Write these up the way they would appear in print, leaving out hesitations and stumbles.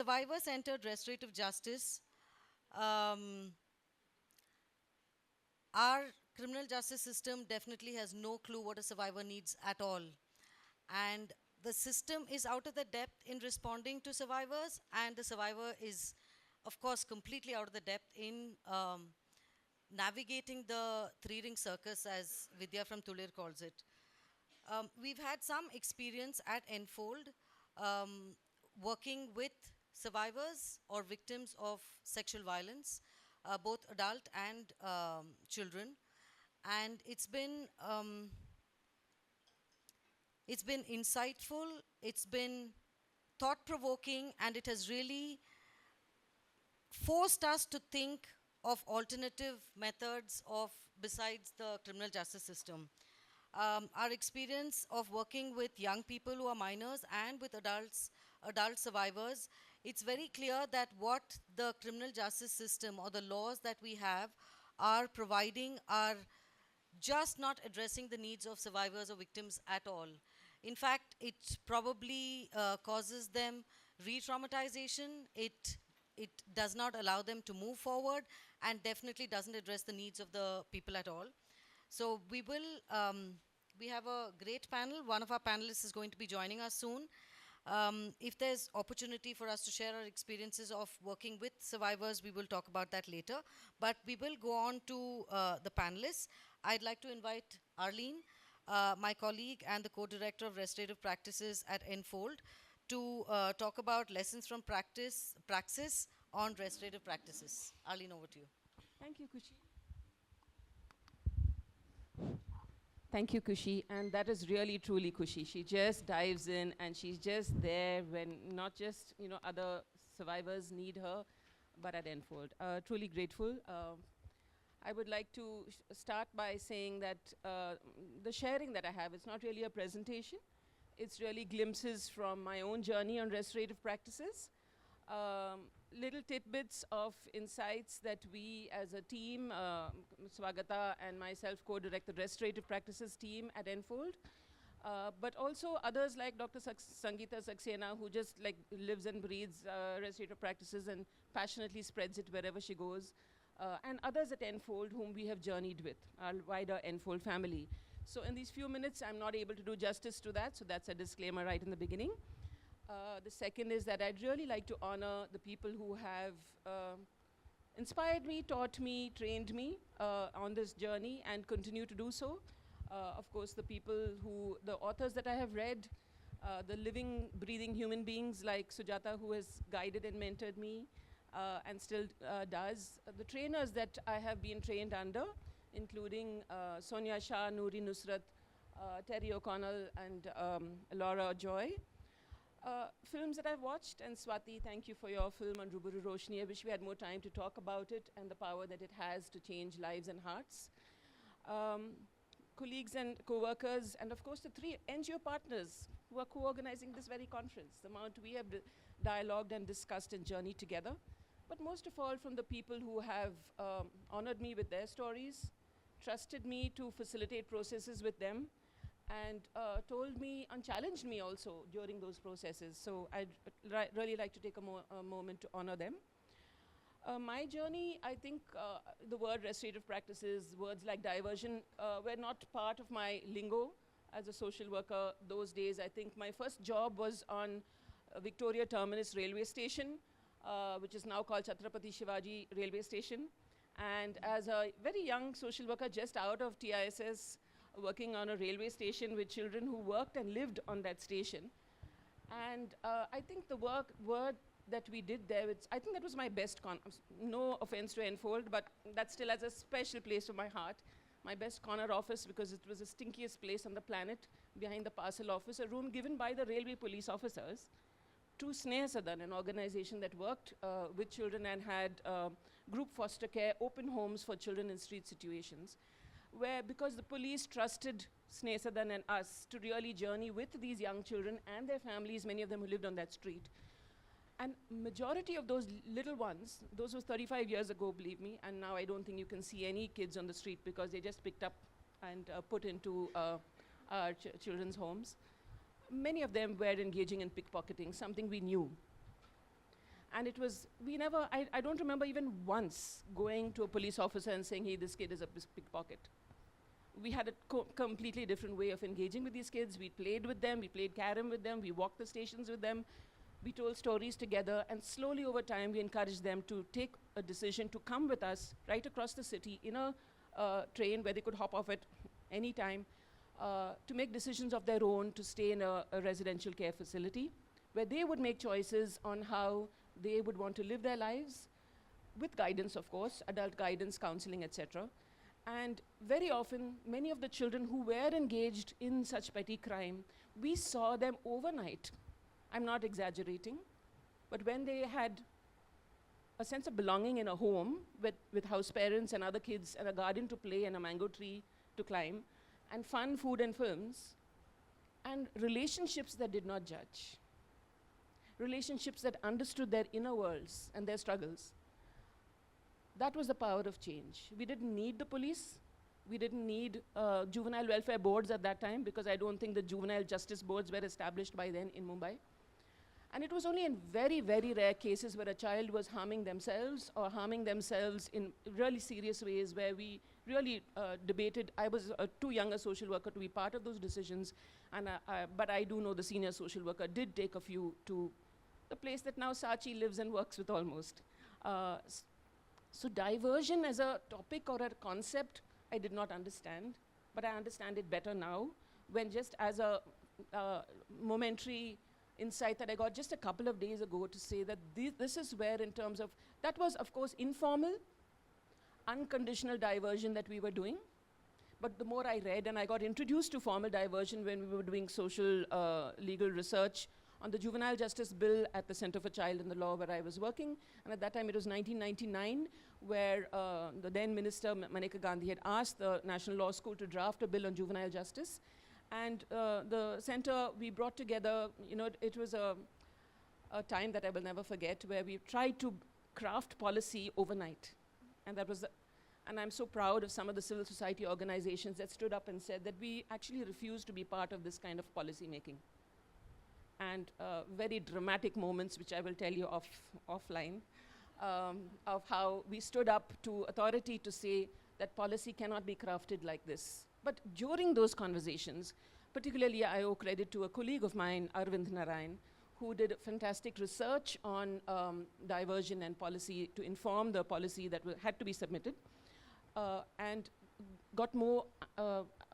survivor-centered restorative justice, um, our criminal justice system definitely has no clue what a survivor needs at all. And the system is out of the depth in responding to survivors, and the survivor is, of course, completely out of the depth in navigating the three-ring circus, as Vidya from Tulir calls it. We've had some experience at Enfold working with survivors or victims of sexual violence, both adult and children. And it's been insightful, it's been thought-provoking, and it has really forced us to think of alternative methods of besides the criminal justice system. Our experience of working with young people who are minors and with adult survivors, it's very clear that what the criminal justice system or the laws that we have are providing are just not addressing the needs of survivors or victims at all. In fact, it probably causes them re-traumatization. It does not allow them to move forward, and definitely doesn't address the needs of the people at all. So we have a great panel. One of our panelists is going to be joining us soon. If there's opportunity for us to share our experiences of working with survivors, we will talk about that later. But we will go on to the panelists. I'd like to invite Arlene, my colleague and the co-director of restorative practices at Enfold, to talk about lessons from Praxis on restorative practices. Arlene, over to you. Thank you, Kushi. Thank you, Kushi. And that is really, truly Kushi. She just dives in and she's just there when not just, other survivors need her, but at Enfold. Truly grateful. I would like to start by saying that the sharing that I have, it's not really a presentation. It's really glimpses from my own journey on restorative practices. Little tidbits of insights that we as a team, Swagata and myself co-direct the restorative practices team at Enfold. But also others like Dr. Sangeeta Saxena, who just lives and breathes restorative practices and passionately spreads it wherever she goes. And others at Enfold whom we have journeyed with, our wider Enfold family. So in these few minutes, I'm not able to do justice to that, so that's a disclaimer right in the beginning. The second is that I'd really like to honor the people who have inspired me, taught me, trained me on this journey and continue to do so. Of course, the authors that I have read, the living, breathing human beings like Sujata, who has guided and mentored me and still does. The trainers that I have been trained under, including Sonia Shah, Noori Nusrat, Terry O'Connell, and Laura Joy. Films that I've watched, and Swati, thank you for your film on Rubaru Roshni. I wish we had more time to talk about it and the power that it has to change lives and hearts. Colleagues and co-workers, and of course the 3 NGO partners who are co-organizing this very conference, the amount we have dialogued and discussed and journeyed together. But most of all from the people who have honored me with their stories, trusted me to facilitate processes with them, and told me and challenged me also during those processes. So I'd really like to take a moment to honor them. My journey, I think the word restorative practices, words like diversion were not part of my lingo as a social worker those days. I think my first job was on Victoria Terminus railway station, which is now called Chhatrapati Shivaji railway station. And as a very young social worker just out of TISS, working on a railway station with children who worked and lived on that station. And I think the word that we did there, I think that was my best no offense to Enfold, but that still has a special place in my heart. My best corner office, because it was the stinkiest place on the planet, behind the parcel office, a room given by the railway police officers to Sneha Sadan, an organization that worked with children and had group foster care, open homes for children in street situations, where because the police trusted Sneha Sadan and us to really journey with these young children and their families, many of them who lived on that street. And majority of those little ones, those was 35 years ago, believe me, and now I don't think you can see any kids on the street because they just picked up and put into our children's homes. Many of them were engaging in pickpocketing, something we knew. And it was, I don't remember even once going to a police officer and saying, hey, this kid is a pickpocket. We had a completely different way of engaging with these kids. We played with them, we played carom with them, we walked the stations with them, we told stories together, and slowly over time we encouraged them to take a decision to come with us right across the city in a train where they could hop off at any time, to make decisions of their own, to stay in a residential care facility, where they would make choices on how they would want to live their lives, with guidance, of course, adult guidance, counseling, etc. And very often, many of the children who were engaged in such petty crime, we saw them overnight. I'm not exaggerating, but when they had a sense of belonging in a home with house parents and other kids and a garden to play and a mango tree to climb, and fun, food, and films, and relationships that did not judge, relationships that understood their inner worlds and their struggles. That was the power of change. We didn't need the police. We didn't need juvenile welfare boards at that time, because I don't think the juvenile justice boards were established by then in Mumbai. And it was only in very, very rare cases where a child was harming themselves or harming themselves in really serious ways, where we really debated. I was too young a social worker to be part of those decisions, but I do know the senior social worker did take a few to the place that now Sachi lives and works with almost. So diversion as a topic or a concept, I did not understand, but I understand it better now, when just as a momentary insight that I got just a couple of days ago to say that this is where, in terms of, that was of course informal, unconditional diversion that we were doing. But the more I read, and I got introduced to formal diversion when we were doing social legal research on the juvenile justice bill at the Center for Child and the Law, where I was working. And at that time it was 1999, where the then Minister Maneka Gandhi had asked the National Law School to draft a bill on juvenile justice. And the center, we brought together, it was a time that I will never forget, where we tried to craft policy overnight. And that was and I'm so proud of some of the civil society organizations that stood up and said that we actually refuse to be part of this kind of policy making. And very dramatic moments, which I will tell you offline, of how we stood up to authority to say that policy cannot be crafted like this. But during those conversations, particularly I owe credit to a colleague of mine, Arvind Narayanan, who did fantastic research on diversion and policy to inform the policy that had to be submitted, and got more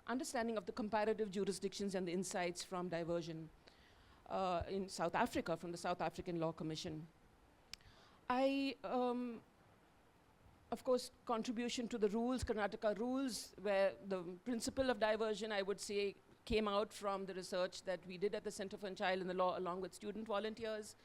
understanding of the comparative jurisdictions and the insights from diversion in South Africa, from the South African Law Commission. Of course, contribution to the rules, Karnataka rules, where the principle of diversion, I would say, came out from the research that we did at the Center for Child and the Law, along with student volunteers.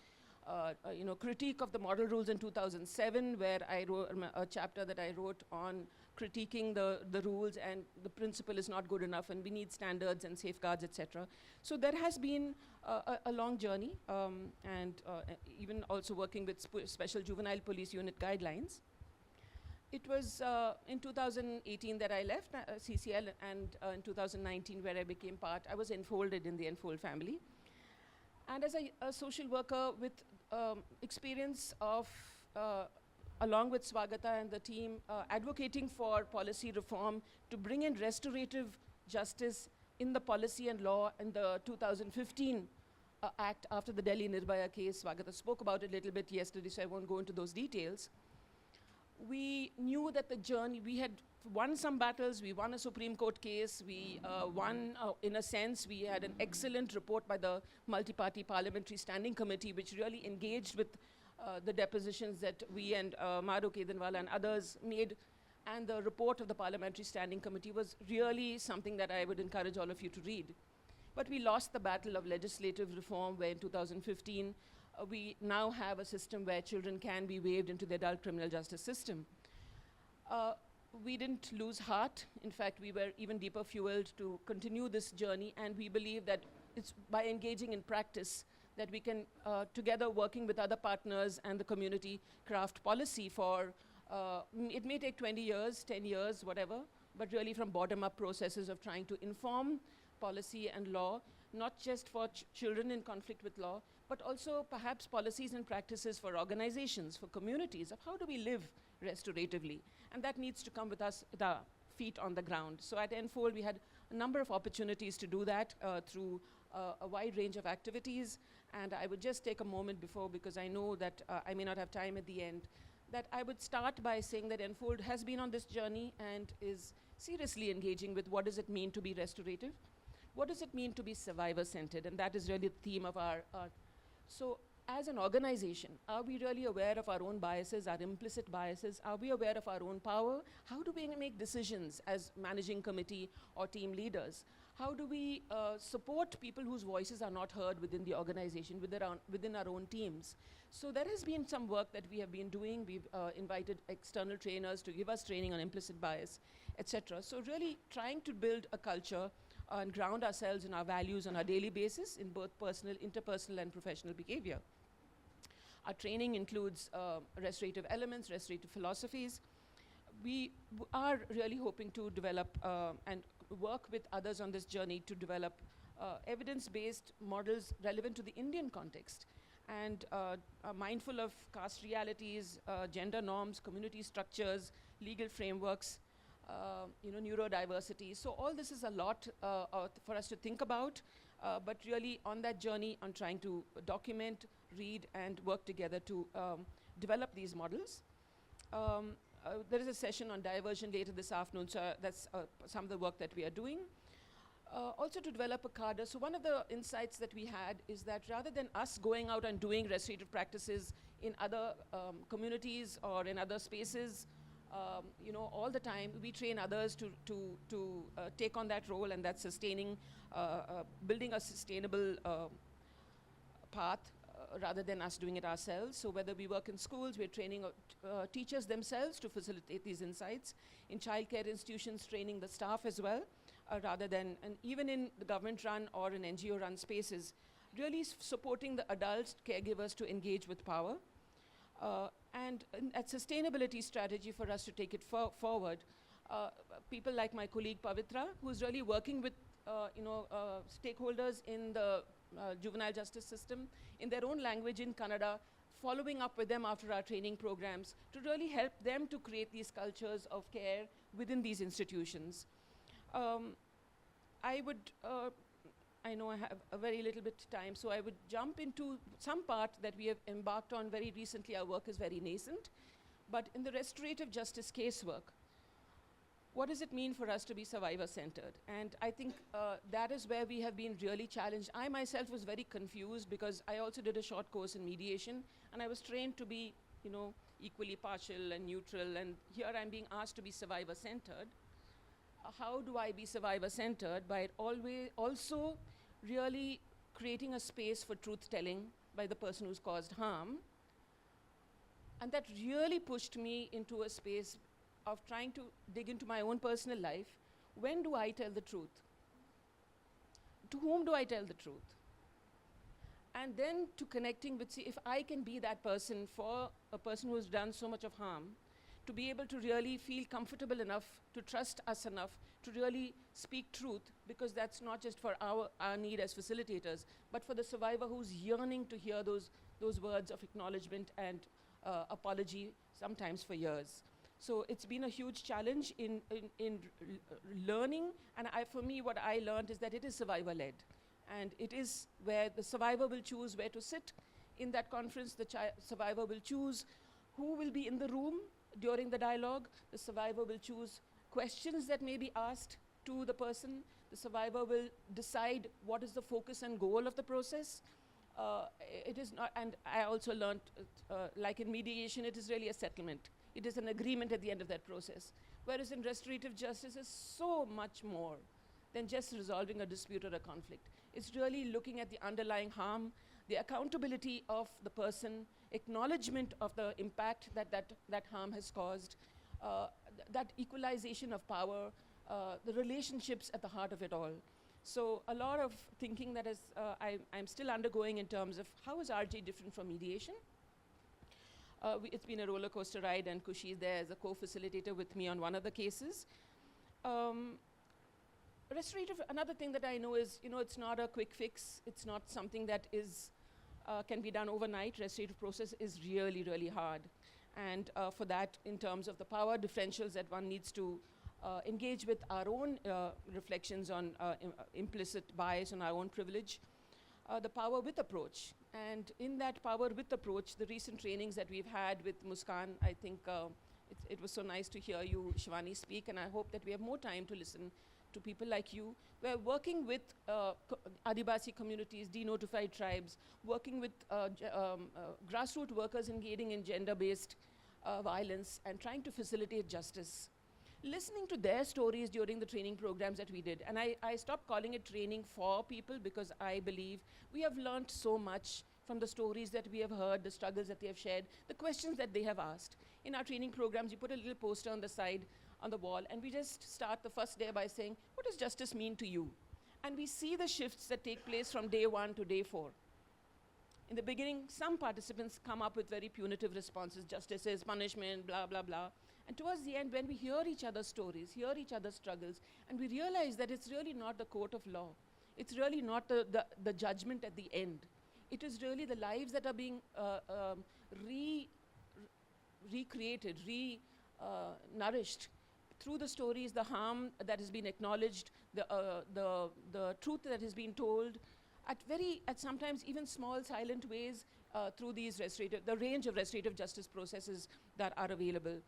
Critique of the model rules in 2007, where I wrote a chapter that I wrote on critiquing the rules, and the principle is not good enough, and we need standards and safeguards, etc. So there has been a long journey, and even also working with Special Juvenile Police Unit guidelines. It was in 2018 that I left CCL, and in 2019 where I became part, I was enfolded in the Enfold family. And as a social worker with experience of, along with Swagata and the team, advocating for policy reform to bring in restorative justice in the policy and law in the 2015 act after the Delhi Nirbhaya case. Swagata spoke about it a little bit yesterday, so I won't go into those details. We knew that the journey, we had won some battles, we won a Supreme Court case, we won, in a sense, we had an excellent report by the Multi-Party Parliamentary Standing Committee, which really engaged with the depositions that we and Madhu Kedanwala and others made. And the report of the Parliamentary Standing Committee was really something that I would encourage all of you to read. But we lost the battle of legislative reform, where in 2015, we now have a system where children can be waived into the adult criminal justice system. We didn't lose heart. In fact, we were even deeper fueled to continue this journey, and we believe that it's by engaging in practice that we can, together working with other partners and the community, craft policy for, it may take 20 years, 10 years, whatever, but really from bottom-up processes of trying to inform policy and law, not just for children in conflict with law, but also perhaps policies and practices for organizations, for communities, of how do we live restoratively. And that needs to come with us, the feet on the ground. So at Enfold, we had a number of opportunities to do that through a wide range of activities. And I would just take a moment before, because I know that I may not have time at the end, that I would start by saying that Enfold has been on this journey and is seriously engaging with what does it mean to be restorative? What does it mean to be survivor-centered? And that is really the theme of our so as an organization, are we really aware of our own biases, our implicit biases? Are we aware of our own power? How do we make decisions as managing committee or team leaders? How do we support people whose voices are not heard within the organization, within our own teams? So there has been some work that we have been doing. We've invited external trainers to give us training on implicit bias, etc. So really trying to build a culture and ground ourselves in our values on a daily basis in both personal, interpersonal, and professional behavior. Our training includes restorative elements, restorative philosophies. We are really hoping to develop and work with others on this journey to develop evidence-based models relevant to the Indian context and are mindful of caste realities, gender norms, community structures, legal frameworks, neurodiversity. So all this is a lot for us to think about, but really on that journey on trying to document, read, and work together to develop these models. There is a session on diversion later this afternoon, so that's some of the work that we are doing. Also to develop a cadre. So one of the insights that we had is that rather than us going out and doing restorative practices in other communities or in other spaces, all the time, we train others to take on that role, and that's sustaining, building a sustainable path rather than us doing it ourselves. So whether we work in schools, we're training teachers themselves to facilitate these insights. In childcare institutions, training the staff as well, rather than, and even in the government-run or in NGO-run spaces, really supporting the adult caregivers to engage with power. And a sustainability strategy for us to take it forward. People like my colleague Pavitra, who's really working with stakeholders in the juvenile justice system in their own language in Kannada, following up with them after our training programs to really help them to create these cultures of care within these institutions. I know I have a very little bit time, so I would jump into some part that we have embarked on very recently. Our work is very nascent, but in the restorative justice casework, what does it mean for us to be survivor-centered? And I think that is where we have been really challenged. I myself was very confused because I also did a short course in mediation, and I was trained to be, equally partial and neutral, and here I'm being asked to be survivor-centered. How do I be survivor-centered? By always also really creating a space for truth-telling by the person who's caused harm. And that really pushed me into a space of trying to dig into my own personal life. When do I tell the truth? To whom do I tell the truth? And then to connecting with, see, if I can be that person for a person who has done so much of harm, to be able to really feel comfortable enough, to trust us enough, to really speak truth, because that's not just for our need as facilitators, but for the survivor who's yearning to hear those words of acknowledgement and apology, sometimes for years. So it's been a huge challenge in learning, and for me, what I learned is that it is survivor-led. And it is where the survivor will choose where to sit in that conference, the survivor will choose who will be in the room during the dialogue, the survivor will choose questions that may be asked to the person, the survivor will decide what is the focus and goal of the process. It is not, and I also learned, like in mediation, it is really a settlement. It is an agreement at the end of that process. Whereas in restorative justice is so much more than just resolving a dispute or a conflict. It's really looking at the underlying harm, the accountability of the person, acknowledgement of the impact that harm has caused, that equalization of power, the relationships at the heart of it all. So a lot of thinking that is, I'm still undergoing in terms of how is RJ different from mediation? It's been a roller coaster ride, and Kushi is there as a co-facilitator with me on one of the cases. Restorative, another thing that I know is, it's not a quick fix. It's not something that is can be done overnight. Restorative process is really, really hard. And for that, in terms of the power differentials that one needs to engage with our own reflections on implicit bias on our own privilege, the power with approach. And in that power with approach, the recent trainings that we've had with Muskan, I think it was so nice to hear you, Shivani, speak, and I hope that we have more time to listen to people like you. We're working with Adivasi communities, denotified tribes, working with grassroots workers engaging in gender-based violence and trying to facilitate justice. Listening to their stories during the training programs that we did. And I stopped calling it training for people because I believe we have learned so much from the stories that we have heard, the struggles that they have shared, the questions that they have asked. In our training programs, you put a little poster on the side, on the wall, and we just start the first day by saying, what does justice mean to you? And we see the shifts that take place from day 1 to day 4. In the beginning, some participants come up with very punitive responses, justice is punishment, blah, blah, blah. And towards the end, when we hear each other's stories, hear each other's struggles, and we realize that it's really not the court of law. It's really not the judgment at the end. It is really the lives that are being recreated, nourished through the stories, the harm that has been acknowledged, the truth that has been told, at sometimes even small silent ways through these the range of restorative justice processes that are available.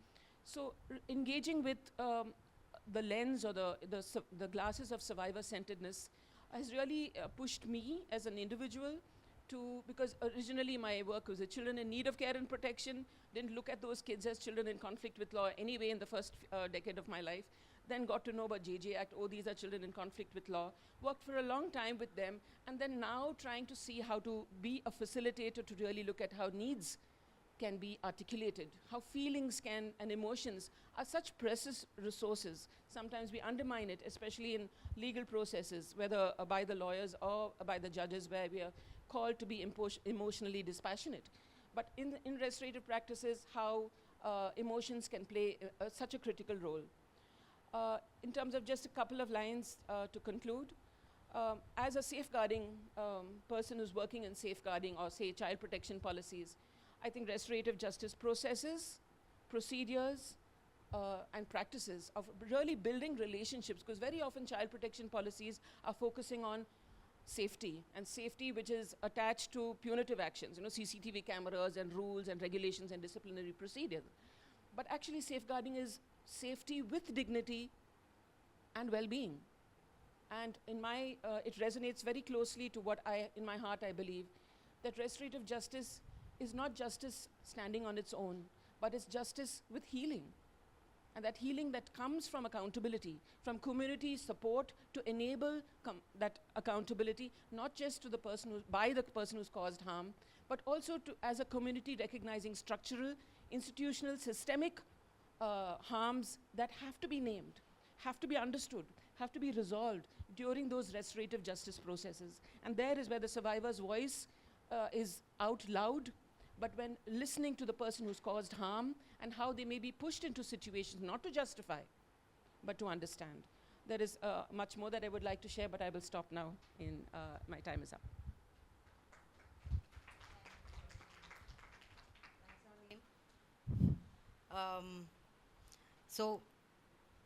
So engaging with the lens or the glasses of survivor-centeredness has really pushed me as an individual because originally my work was with children in need of care and protection, didn't look at those kids as children in conflict with law anyway in the first decade of my life, then got to know about JJ Act, oh, these are children in conflict with law, worked for a long time with them, and then now trying to see how to be a facilitator to really look at how needs can be articulated, how feelings and emotions are such precious resources. Sometimes we undermine it, especially in legal processes, whether by the lawyers or by the judges, where we are called to be emotionally dispassionate. But in restorative practices, how emotions can play such a critical role. In terms of just a couple of lines to conclude, as a safeguarding person who's working in safeguarding or say child protection policies, I think restorative justice processes, procedures, and practices of really building relationships, because very often child protection policies are focusing on safety, and safety which is attached to punitive actions, CCTV cameras and rules and regulations and disciplinary procedures. But actually safeguarding is safety with dignity and well-being. And it resonates very closely to what in my heart I believe, that restorative justice is not justice standing on its own, but it's justice with healing. And that healing that comes from accountability, from community support to enable that accountability, not just to the person by the person who's caused harm, but also as a community recognizing structural, institutional, systemic harms that have to be named, have to be understood, have to be resolved during those restorative justice processes. And there is where the survivor's voice is out loud, but when listening to the person who's caused harm and how they may be pushed into situations, not to justify, but to understand. There is much more that I would like to share, but I will stop now. My time is up. So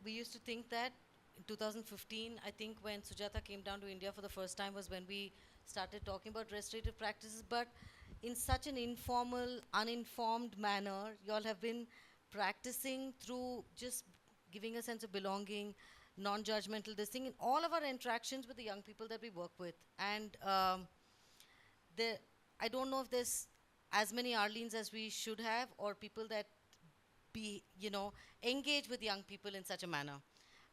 we used to think that in 2015, I think when Sujata came down to India for the first time was when we started talking about restorative practices, but in such an informal, uninformed manner, you all have been practicing through just giving a sense of belonging, non-judgmental, this thing in all of our interactions with the young people that we work with. And I don't know if there's as many Arlenes as we should have, or people that engage with young people in such a manner.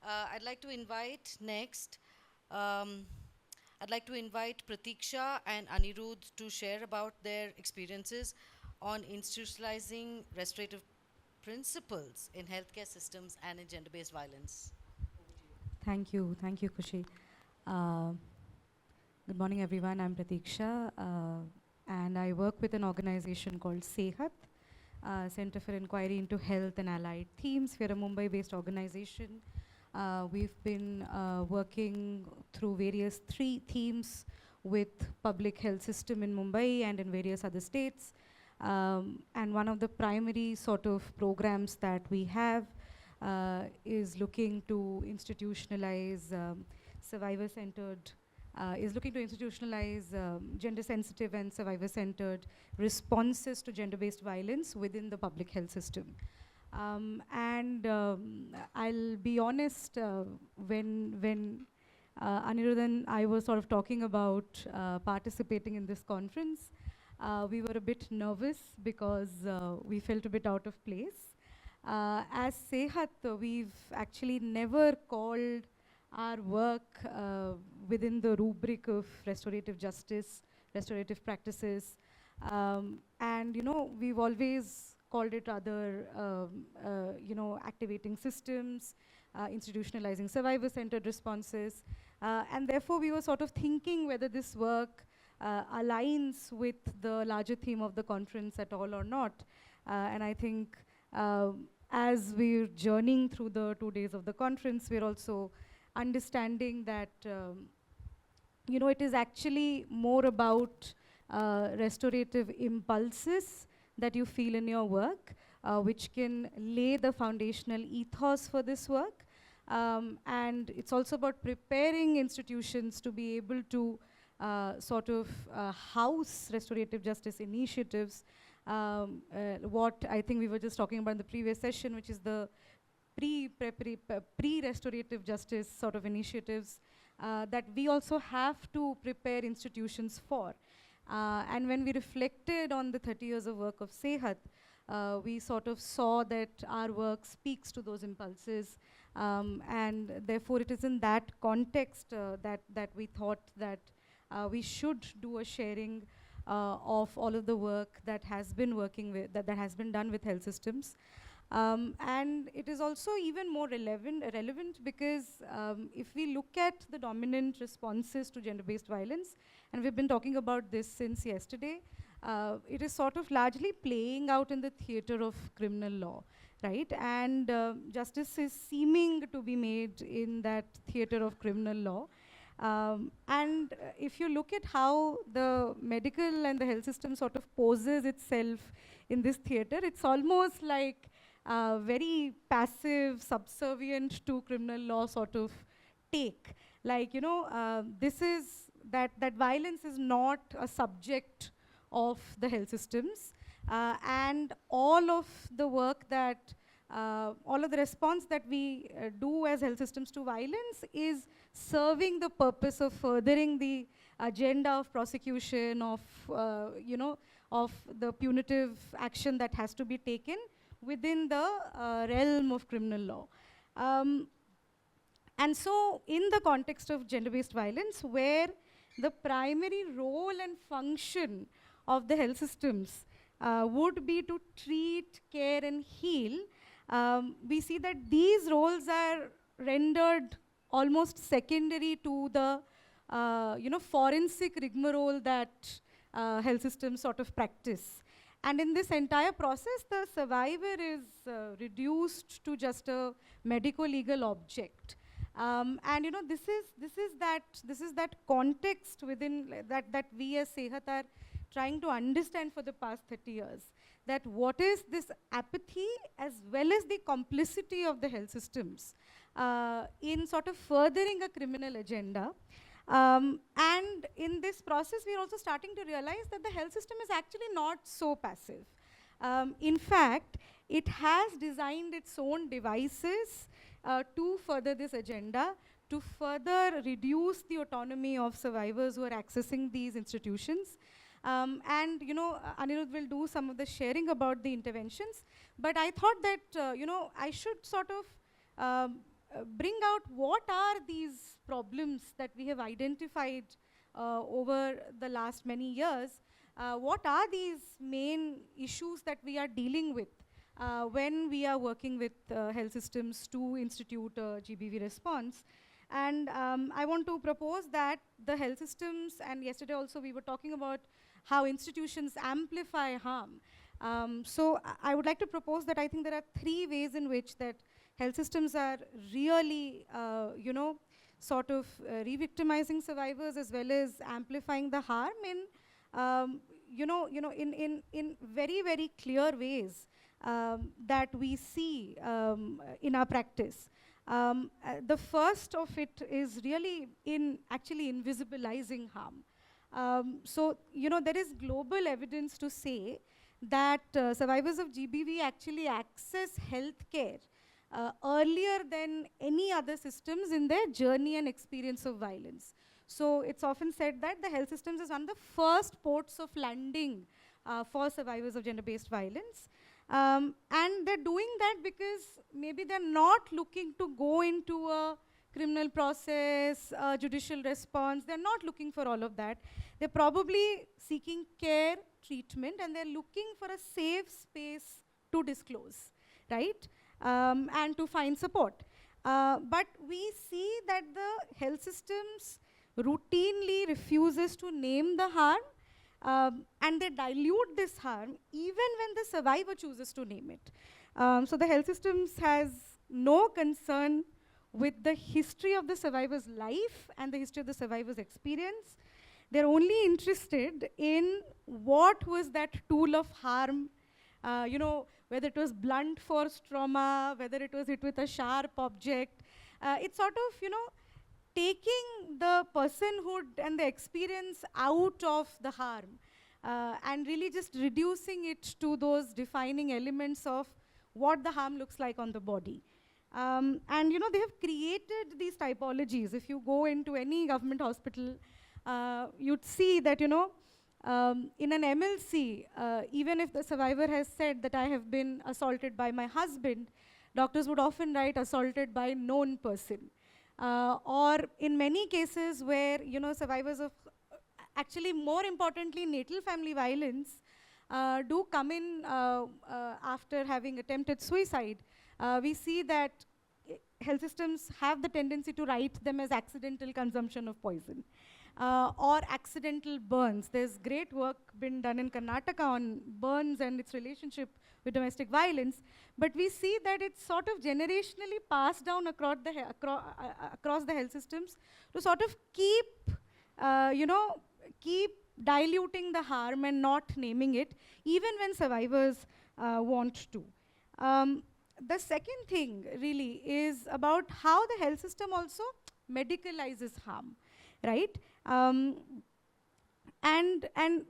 I'd like to invite next, I'd like to invite Pratikshya and Anirudh to share about their experiences on institutionalizing restorative principles in healthcare systems and in gender-based violence. Thank you, Kushi. Good morning, everyone. I'm Pratikshya, and I work with an organization called CEHAT, Center for Inquiry into Health and Allied Themes. We're a Mumbai-based organization. We've been working through various 3 themes. with public health system in Mumbai and in various other states. And one of the primary sort of programs that we have is looking to institutionalize survivor-centered, gender-sensitive and survivor-centered responses to gender-based violence within the public health system. I'll be honest, when Anirudh and I were sort of talking about participating in this conference, we were a bit nervous because we felt a bit out of place. As CEHAT, we've actually never called our work within the rubric of restorative justice, restorative practices. And, you know, we've always called it other, you know, activating systems, institutionalizing survivor-centered responses. And therefore, we were sort of thinking whether this work aligns with the larger theme of the conference at all or not. And I think as we're journeying through the 2 days of the conference, we're also understanding that, you know, it is actually more about restorative impulses that you feel in your work, which can lay the foundational ethos for this work. And it's also about preparing institutions to be able to sort of house restorative justice initiatives. What I think we were just talking about in the previous session, which is the pre-restorative justice sort of initiatives that we also have to prepare institutions for. And when we reflected on the 30 years of work of CEHAT, we sort of saw that our work speaks to those impulses. And therefore, it is in that context that we thought that we should do a sharing of all of the work that has been that has been done with health systems. And it is also even more relevant because if we look at the dominant responses to gender-based violence, and we've been talking about this since yesterday, it is sort of largely playing out in the theater of criminal law, right? And justice is seeming to be made in that theater of criminal law. And if you look at how the medical and the health system sort of poses itself in this theater, it's almost like very passive, subservient to criminal law sort of take. Like, you know, this is that violence is not a subject of the health systems. And all of the work that, all of the response that we do as health systems to violence is serving the purpose of furthering the agenda of prosecution, of, you know, of the punitive action that has to be taken within the realm of criminal law. And so in the context of gender-based violence, where the primary role and function of the health systems would be to treat, care, and heal, we see that these roles are rendered almost secondary to the you know, forensic rigmarole that health systems sort of practice. And in this entire process, the survivor is reduced to just a medico-legal object. And you know, this is that context within that we as CEHAT are trying to understand for the past 30 years. That what is this apathy as well as the complicity of the health systems in sort of furthering a criminal agenda. And in this process, we are also starting to realize that the health system is actually not so passive. In fact, it has designed its own devices to further this agenda, to further reduce the autonomy of survivors who are accessing these institutions. And you know, Anirudh will do some of the sharing about the interventions. But I thought that you know, I should sort of bring out what are these problems that we have identified over the last many years. What are these main issues that we are dealing with when we are working with health systems to institute a GBV response? And I want to propose that the health systems, and yesterday also we were talking about how institutions amplify harm. So I would like to propose that I think there are 3 ways in which that health systems are really, you know, sort of re-victimizing survivors as well as amplifying the harm in, in very, very clear ways that we see in our practice. The first of it is really in actually invisibilizing harm. So, there is global evidence to say that survivors of GBV actually access healthcare earlier than any other systems in their journey and experience of violence. So it's often said that the health systems is one of the first ports of landing for survivors of gender-based violence. And they're doing that because maybe they're not looking to go into a criminal process, judicial response. They're not looking for all of that. They're probably seeking care, treatment, and they're looking for a safe space to disclose, right? And to find support. But we see that the health systems routinely refuses to name the harm, and they dilute this harm even when the survivor chooses to name it. So the health systems has no concern with the history of the survivor's life and the history of the survivor's experience. They're only interested in what was that tool of harm, whether it was blunt force trauma, whether it was hit with a sharp object. It's sort of, taking the personhood and the experience out of the harm and really just reducing it to those defining elements of what the harm looks like on the body. And they have created these typologies. If you go into any government hospital, you'd see that, in an MLC, even if the survivor has said that I have been assaulted by my husband, doctors would often write assaulted by known person. Or in many cases where, survivors of, actually more importantly, natal family violence do come in after having attempted suicide. We see that health systems have the tendency to write them as accidental consumption of poison or accidental burns. There's great work been done in Karnataka on burns and its relationship with domestic violence, but we see that it's sort of generationally passed down across the health systems to sort of keep, keep diluting the harm and not naming it, even when survivors want to. The second thing really is about how the health system also medicalizes harm, right? And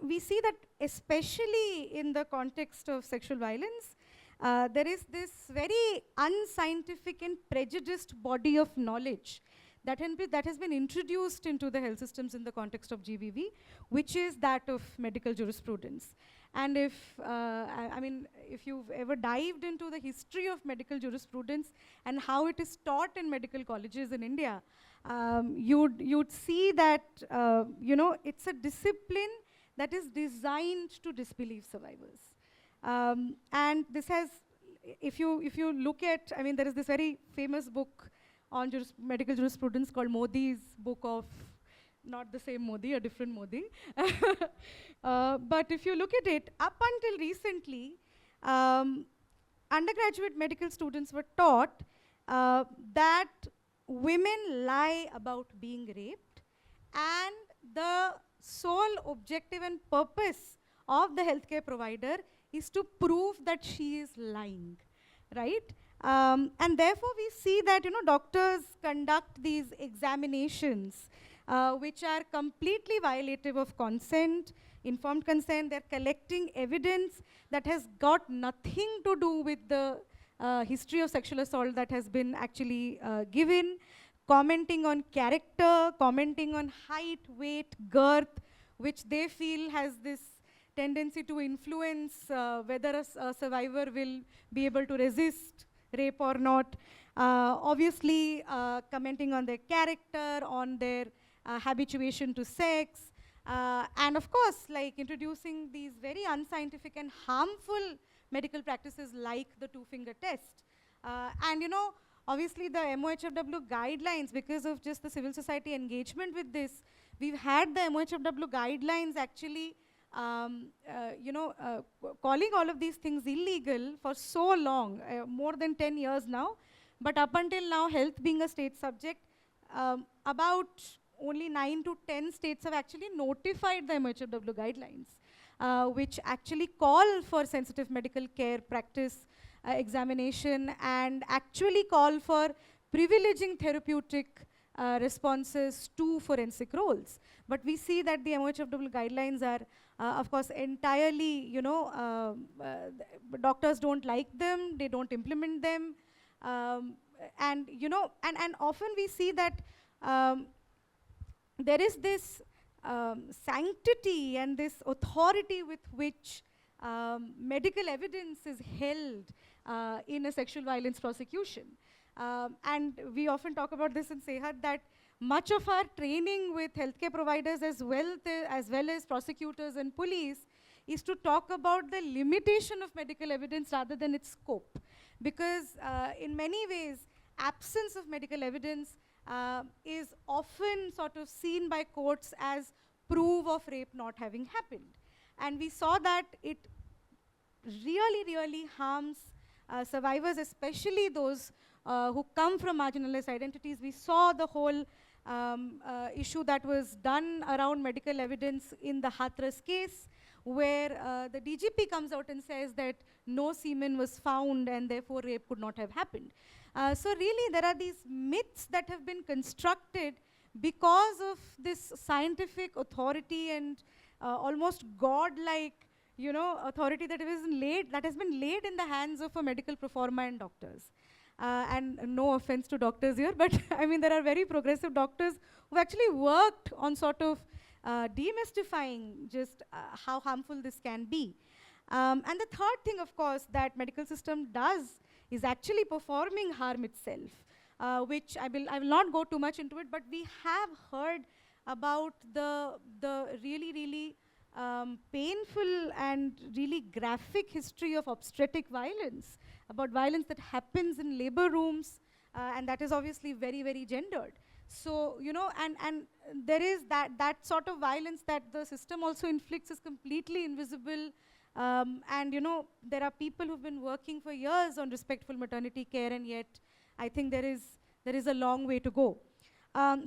we see that especially in the context of sexual violence, there is this very unscientific and prejudiced body of knowledge that has been introduced into the health systems in the context of GBV, which is that of medical jurisprudence. And if, if you've ever dived into the history of medical jurisprudence and how it is taught in medical colleges in India, you'd see that, it's a discipline that is designed to disbelieve survivors. And this has, if you look at, there is this very famous book on medical jurisprudence called Modi's book of, not the same Modi, a different Modi. But if you look at it, up until recently, undergraduate medical students were taught that women lie about being raped, and the sole objective and purpose of the healthcare provider is to prove that she is lying, right? And therefore we see that, doctors conduct these examinations which are completely violative of consent, informed consent. They're collecting evidence that has got nothing to do with the history of sexual assault that has been actually given, commenting on character, commenting on height, weight, girth, which they feel has this tendency to influence whether a survivor will be able to resist rape or not. Obviously, commenting on their character, on their habituation to sex, and of course, like introducing these very unscientific and harmful medical practices like the two-finger test. And obviously the MOHFW guidelines, because of just the civil society engagement with this, we've had the MOHFW guidelines actually calling all of these things illegal for so long, more than 10 years now. But up until now, health being a state subject, about only 9 to 10 states have actually notified the MHFW guidelines, which actually call for sensitive medical care practice examination and actually call for privileging therapeutic responses to forensic roles. But we see that the MHFW guidelines are, of course, entirely, doctors don't like them, they don't implement them, and often we see that there is this sanctity and this authority with which medical evidence is held in a sexual violence prosecution. And we often talk about this in CEHAT, that much of our training with healthcare providers as well as prosecutors and police is to talk about the limitation of medical evidence rather than its scope. Because in many ways, absence of medical evidence is often sort of seen by courts as proof of rape not having happened. And we saw that it really harms survivors, especially those who come from marginalized identities. We saw the whole issue that was done around medical evidence in the Hathras case, where the DGP comes out and says that no semen was found and therefore rape could not have happened. So really there are these myths that have been constructed because of this scientific authority and almost god-like authority that has been laid in the hands of a medical proforma and doctors. And no offense to doctors here, but I mean, there are very progressive doctors who actually worked on sort of demystifying just how harmful this can be. And the third thing, of course, that medical system does is actually performing harm itself, which I will not go too much into it, but we have heard about the really painful and really graphic history of obstetric violence, about violence that happens in labor rooms, and that is obviously very gendered. So, and there is that sort of violence that the system also inflicts is completely invisible. And there are people who've been working for years on respectful maternity care, and yet I think there is a long way to go.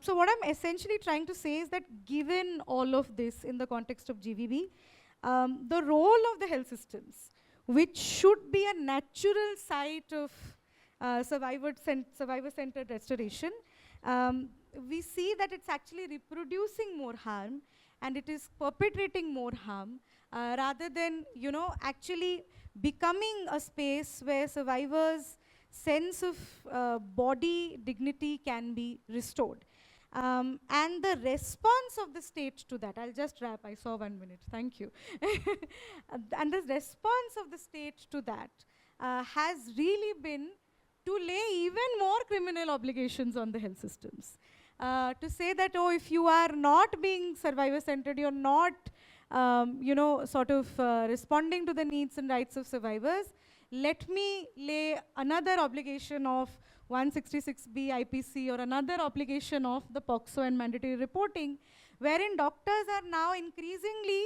So what I'm essentially trying to say is that given all of this in the context of GVB, the role of the health systems, which should be a natural site of survivor-centered restoration, we see that it's actually reproducing more harm and it is perpetrating more harm rather than actually becoming a space where survivors' sense of body dignity can be restored. And the response of the state to that, I'll just wrap, I saw 1 minute, thank you. And the response of the state to that has really been to lay even more criminal obligations on the health systems. To say that, oh, if you are not being survivor-centered, you're not responding to the needs and rights of survivors, let me lay another obligation of 166B IPC or another obligation of the POCSO and mandatory reporting, wherein doctors are now increasingly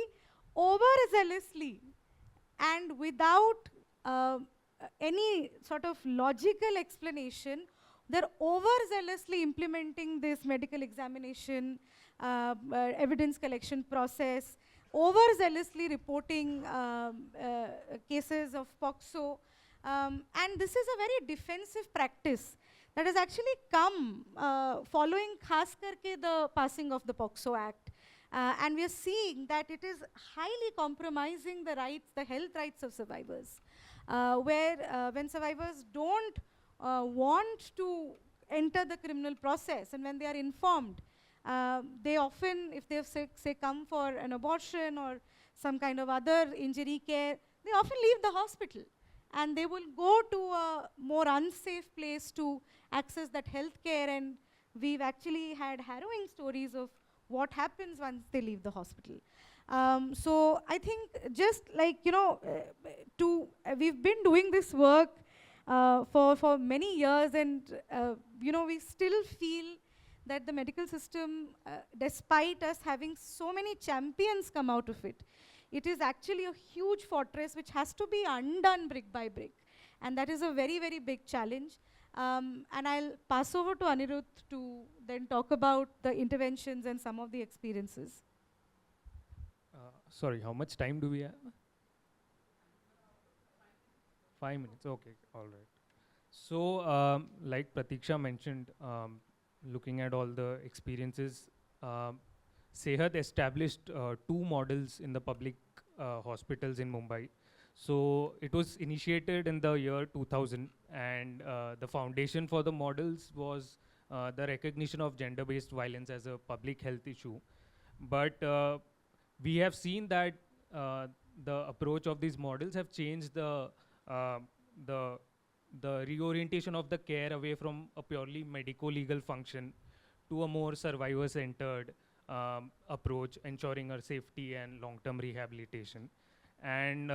overzealously and without any sort of logical explanation, they're overzealously implementing this medical examination, evidence collection process, overzealously reporting cases of POCSO. And this is a very defensive practice that has actually come following khas karke the passing of the POCSO Act. And we are seeing that it is highly compromising the rights, the health rights of survivors, where when survivors don't want to enter the criminal process and when they are informed, they often, if they have say come for an abortion or some kind of other injury care, they often leave the hospital and they will go to a more unsafe place to access that health care. And we've actually had harrowing stories of what happens once they leave the hospital. So I think just like, we've been doing this work for many years, and we still feel that the medical system, despite us having so many champions come out of it, it is actually a huge fortress which has to be undone brick by brick. And that is a very big challenge. And I'll pass over to Anirudh to then talk about the interventions and some of the experiences. Sorry, how much time do we have? 5 minutes, okay, all right. So, like Pratiksha mentioned, looking at all the experiences, CEHAT established two models in the public hospitals in Mumbai. So it was initiated in the year 2000, and the foundation for the models was the recognition of gender-based violence as a public health issue. But we have seen that the approach of these models have changed uh, the the reorientation of the care away from a purely medico-legal function to a more survivor-centered approach, ensuring our safety and long-term rehabilitation. And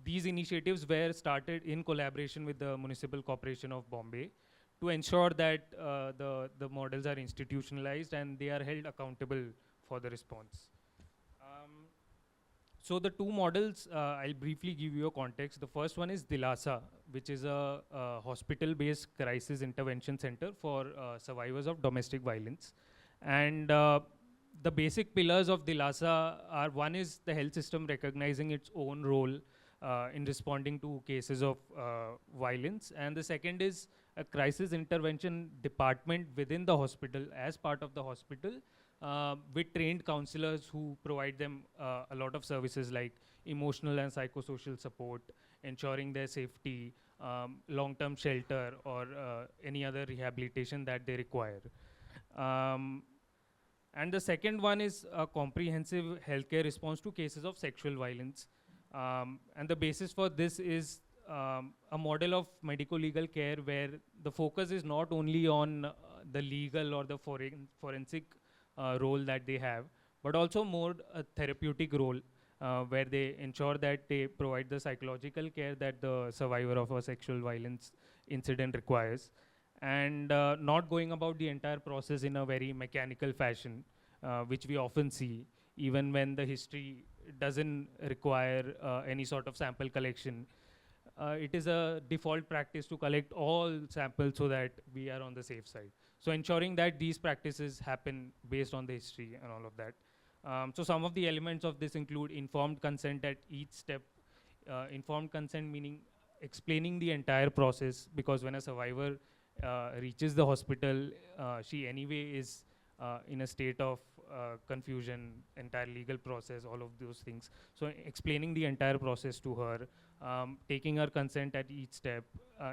these initiatives were started in collaboration with the Municipal Corporation of Bombay to ensure that the models are institutionalized and they are held accountable for the response. So the two models, I'll briefly give you a context. The first one is Dilasa, which is a hospital-based crisis intervention center for survivors of domestic violence. And the basic pillars of Dilasa are, one is the health system recognizing its own role in responding to cases of violence. And the second is a crisis intervention department within the hospital, as part of the hospital, with trained counselors who provide them a lot of services like emotional and psychosocial support, ensuring their safety, long-term shelter, or any other rehabilitation that they require. And the second one is a comprehensive healthcare response to cases of sexual violence. And the basis for this is a model of medico-legal care where the focus is not only on the legal or the forensic role that they have, but also more a therapeutic role where they ensure that they provide the psychological care that the survivor of a sexual violence incident requires, and not going about the entire process in a very mechanical fashion, which we often see, even when the history doesn't require any sort of sample collection. It is a default practice to collect all samples so that we are on the safe side. So ensuring that these practices happen based on the history and all of that. So some of the elements of this include informed consent at each step. Informed consent meaning explaining the entire process, because when a survivor reaches the hospital, she anyway is in a state of confusion, entire legal process, all of those things. So explaining the entire process to her, taking her consent at each step.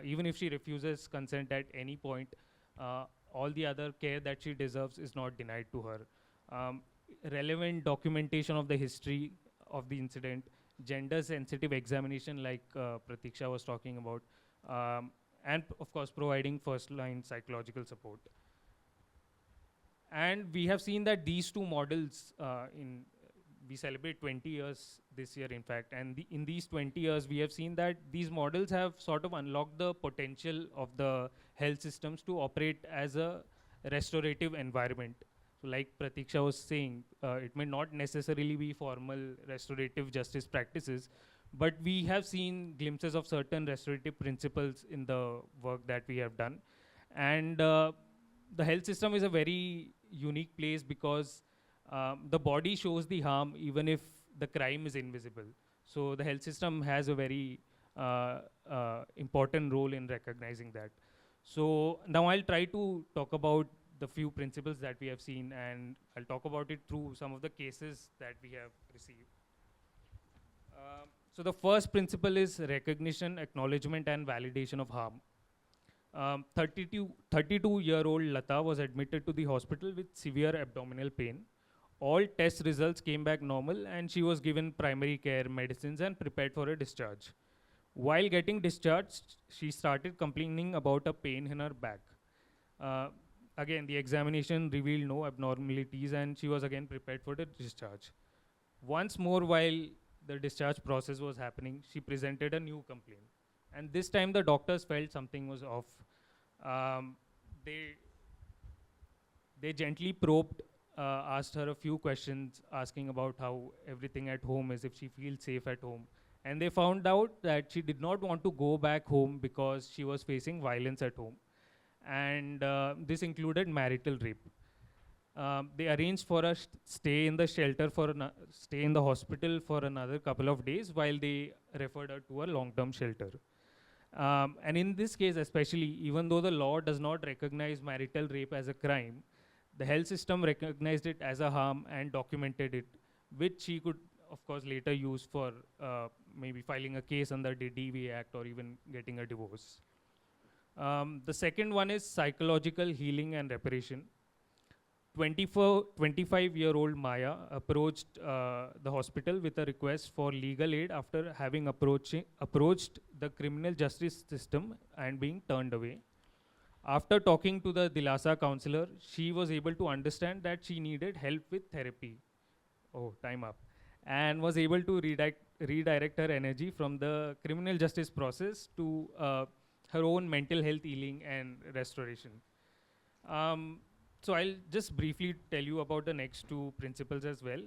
Even if she refuses consent at any point, all the other care that she deserves is not denied to her. Relevant documentation of the history of the incident, gender-sensitive examination like Pratiksha was talking about, and of course providing first-line psychological support. And we have seen that these two models, we celebrate 20 years this year, in fact, and in these 20 years, we have seen that these models have sort of unlocked the potential of the health systems to operate as a restorative environment. So like Pratiksha was saying, it may not necessarily be formal restorative justice practices, but we have seen glimpses of certain restorative principles in the work that we have done. And the health system is a very unique place because the body shows the harm even if the crime is invisible. So the health system has a very important role in recognizing that. So now I'll try to talk about the few principles that we have seen, and I'll talk about it through some of the cases that we have received. So the first principle is recognition, acknowledgement, and validation of harm. 32-year-old Lata was admitted to the hospital with severe abdominal pain. All test results came back normal, and she was given primary care medicines and prepared for a discharge. While getting discharged, she started complaining about a pain in her back. Again, the examination revealed no abnormalities, and she was again prepared for the discharge. Once more, while the discharge process was happening, she presented a new complaint. And this time the doctors felt something was off. They gently probed, asked her a few questions, asking about how everything at home is, if she feels safe at home. And they found out that she did not want to go back home because she was facing violence at home. and this included marital rape. They arranged for a stay in the shelter stay in the hospital for another couple of days while they referred her to a long-term shelter. And in this case, especially, even though the law does not recognize marital rape as a crime, the health system recognized it as a harm and documented it, which she could, of course, later use for maybe filing a case under the DV Act or even getting a divorce. The second one is psychological healing and reparation. 25-year-old Maya approached the hospital with a request for legal aid after having approached the criminal justice system and being turned away. After talking to the Dilasa counselor, she was able to understand that she needed help with therapy. Oh, time up. And was able to redirect her energy from the criminal justice process to her own mental health healing and restoration. So I'll just briefly tell you about the next two principles as well.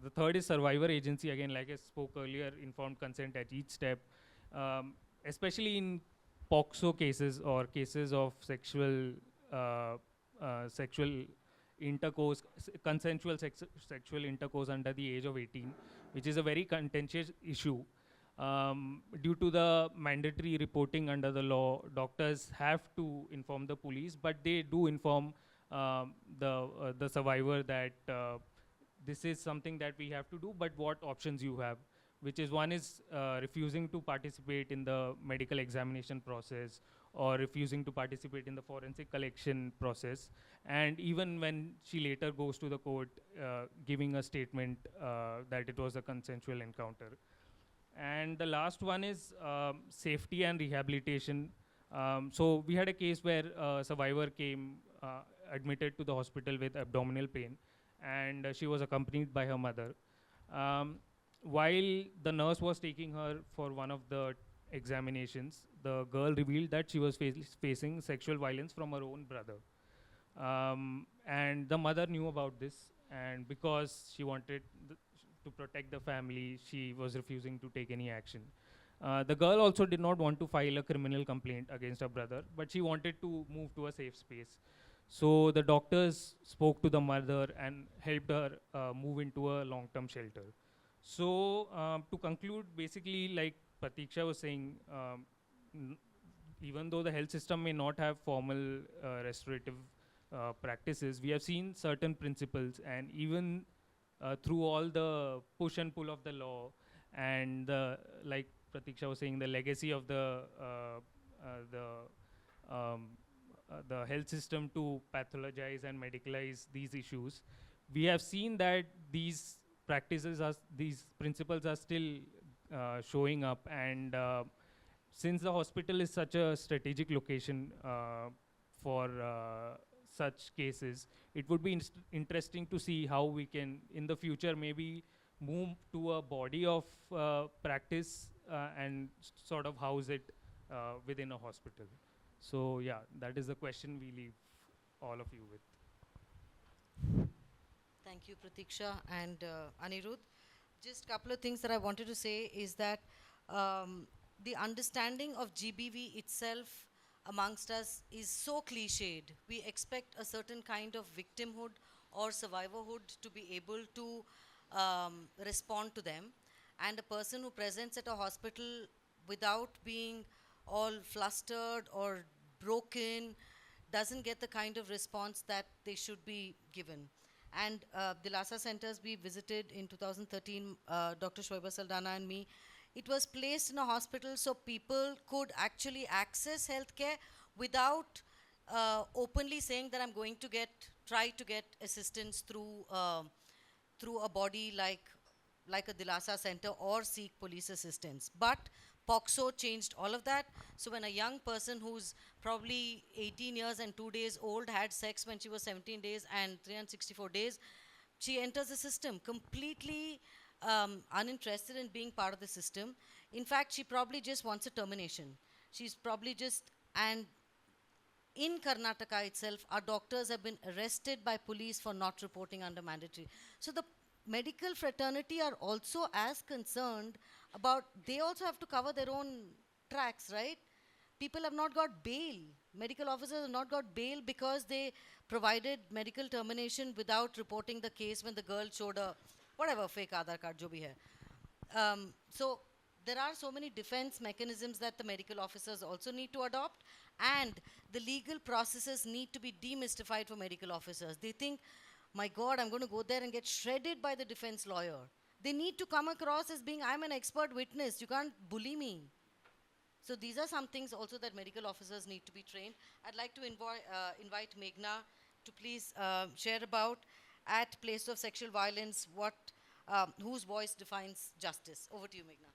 The third is survivor agency. Again, like I spoke earlier, informed consent at each step, especially in POXO cases or cases of sexual intercourse, consensual sexual intercourse under the age of 18, which is a very contentious issue. Due to the mandatory reporting under the law, doctors have to inform the police, but they do inform the survivor that this is something that we have to do, but what options you have, which is one is refusing to participate in the medical examination process or refusing to participate in the forensic collection process. And even when she later goes to the court, giving a statement that it was a consensual encounter. And the last one is safety and rehabilitation. So we had a case where a survivor came admitted to the hospital with abdominal pain, and she was accompanied by her mother. While the nurse was taking her for one of the examinations, the girl revealed that she was facing sexual violence from her own brother. And the mother knew about this, and because she wanted to protect the family, she was refusing to take any action. The girl also did not want to file a criminal complaint against her brother, but she wanted to move to a safe space. So the doctors spoke to the mother and helped her move into a long-term shelter. So to conclude, basically, like Pratikshya was saying, even though the health system may not have formal restorative practices, we have seen certain principles, and even through all the push and pull of the law, and like Pratiksha was saying, the legacy of the health system to pathologize and medicalize these issues, we have seen that these these principles are still showing up. And since the hospital is such a strategic location for such cases, it would be interesting to see how we can, in the future, maybe move to a body of practice and sort of house it within a hospital. So yeah, that is the question we leave all of you with. Thank you, Pratiksha and Anirudh. Just a couple of things that I wanted to say is that the understanding of GBV itself amongst us is so cliched. We expect a certain kind of victimhood or survivorhood to be able to respond to them. And a person who presents at a hospital without being all flustered or broken doesn't get the kind of response that they should be given. And the Lhasa centers we visited in 2013, Dr. Shoaib Saldana and me, it was placed in a hospital so people could actually access healthcare without openly saying that I'm going to try to get assistance through a body like a Dilasa center or seek police assistance. But POXO changed all of that. So when a young person who's probably 18 years and 2 days old had sex when she was 17 days and 364 days, she enters the system completely uninterested in being part of the system. In fact, she probably just wants a termination. She's probably just, and in Karnataka itself, our doctors have been arrested by police for not reporting under mandatory. So the medical fraternity are also as concerned about, they also have to cover their own tracks, right? People have not got bail medical officers have not got bail because they provided medical termination without reporting the case when the girl showed a whatever fake Aadhaar card, jo bhi hai. So there are so many defense mechanisms that the medical officers also need to adopt, and the legal processes need to be demystified for medical officers. They think, my God, I'm going to go there and get shredded by the defense lawyer. They need to come across as being, I'm an expert witness. You can't bully me. So these are some things also that medical officers need to be trained. I'd like to invite Meghna to please share about, at place of sexual violence, whose voice defines justice. Over to you, Meghna.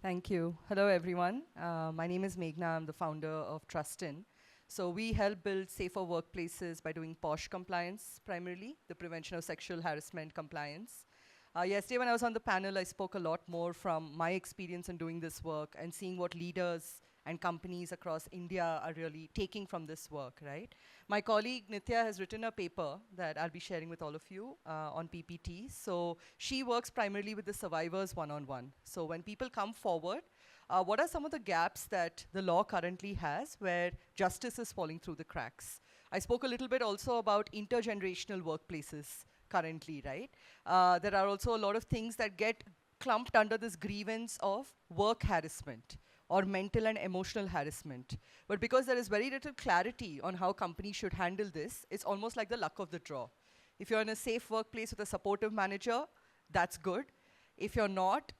Thank you. Hello, everyone. My name is Meghna. I'm the founder of TrustIn. So we help build safer workplaces by doing POSH compliance, primarily, the prevention of sexual harassment compliance. Yesterday when I was on the panel, I spoke a lot more from my experience in doing this work and seeing what leaders and companies across India are really taking from this work, right? My colleague Nitya has written a paper that I'll be sharing with all of you on PPT. So she works primarily with the survivors one-on-one. So when people come forward, what are some of the gaps that the law currently has where justice is falling through the cracks? I spoke a little bit also about intergenerational workplaces currently, right? There are also a lot of things that get clumped under this grievance of work harassment or mental and emotional harassment. But because there is very little clarity on how companies should handle this, it's almost like the luck of the draw. If you're in a safe workplace with a supportive manager, that's good. If you're not,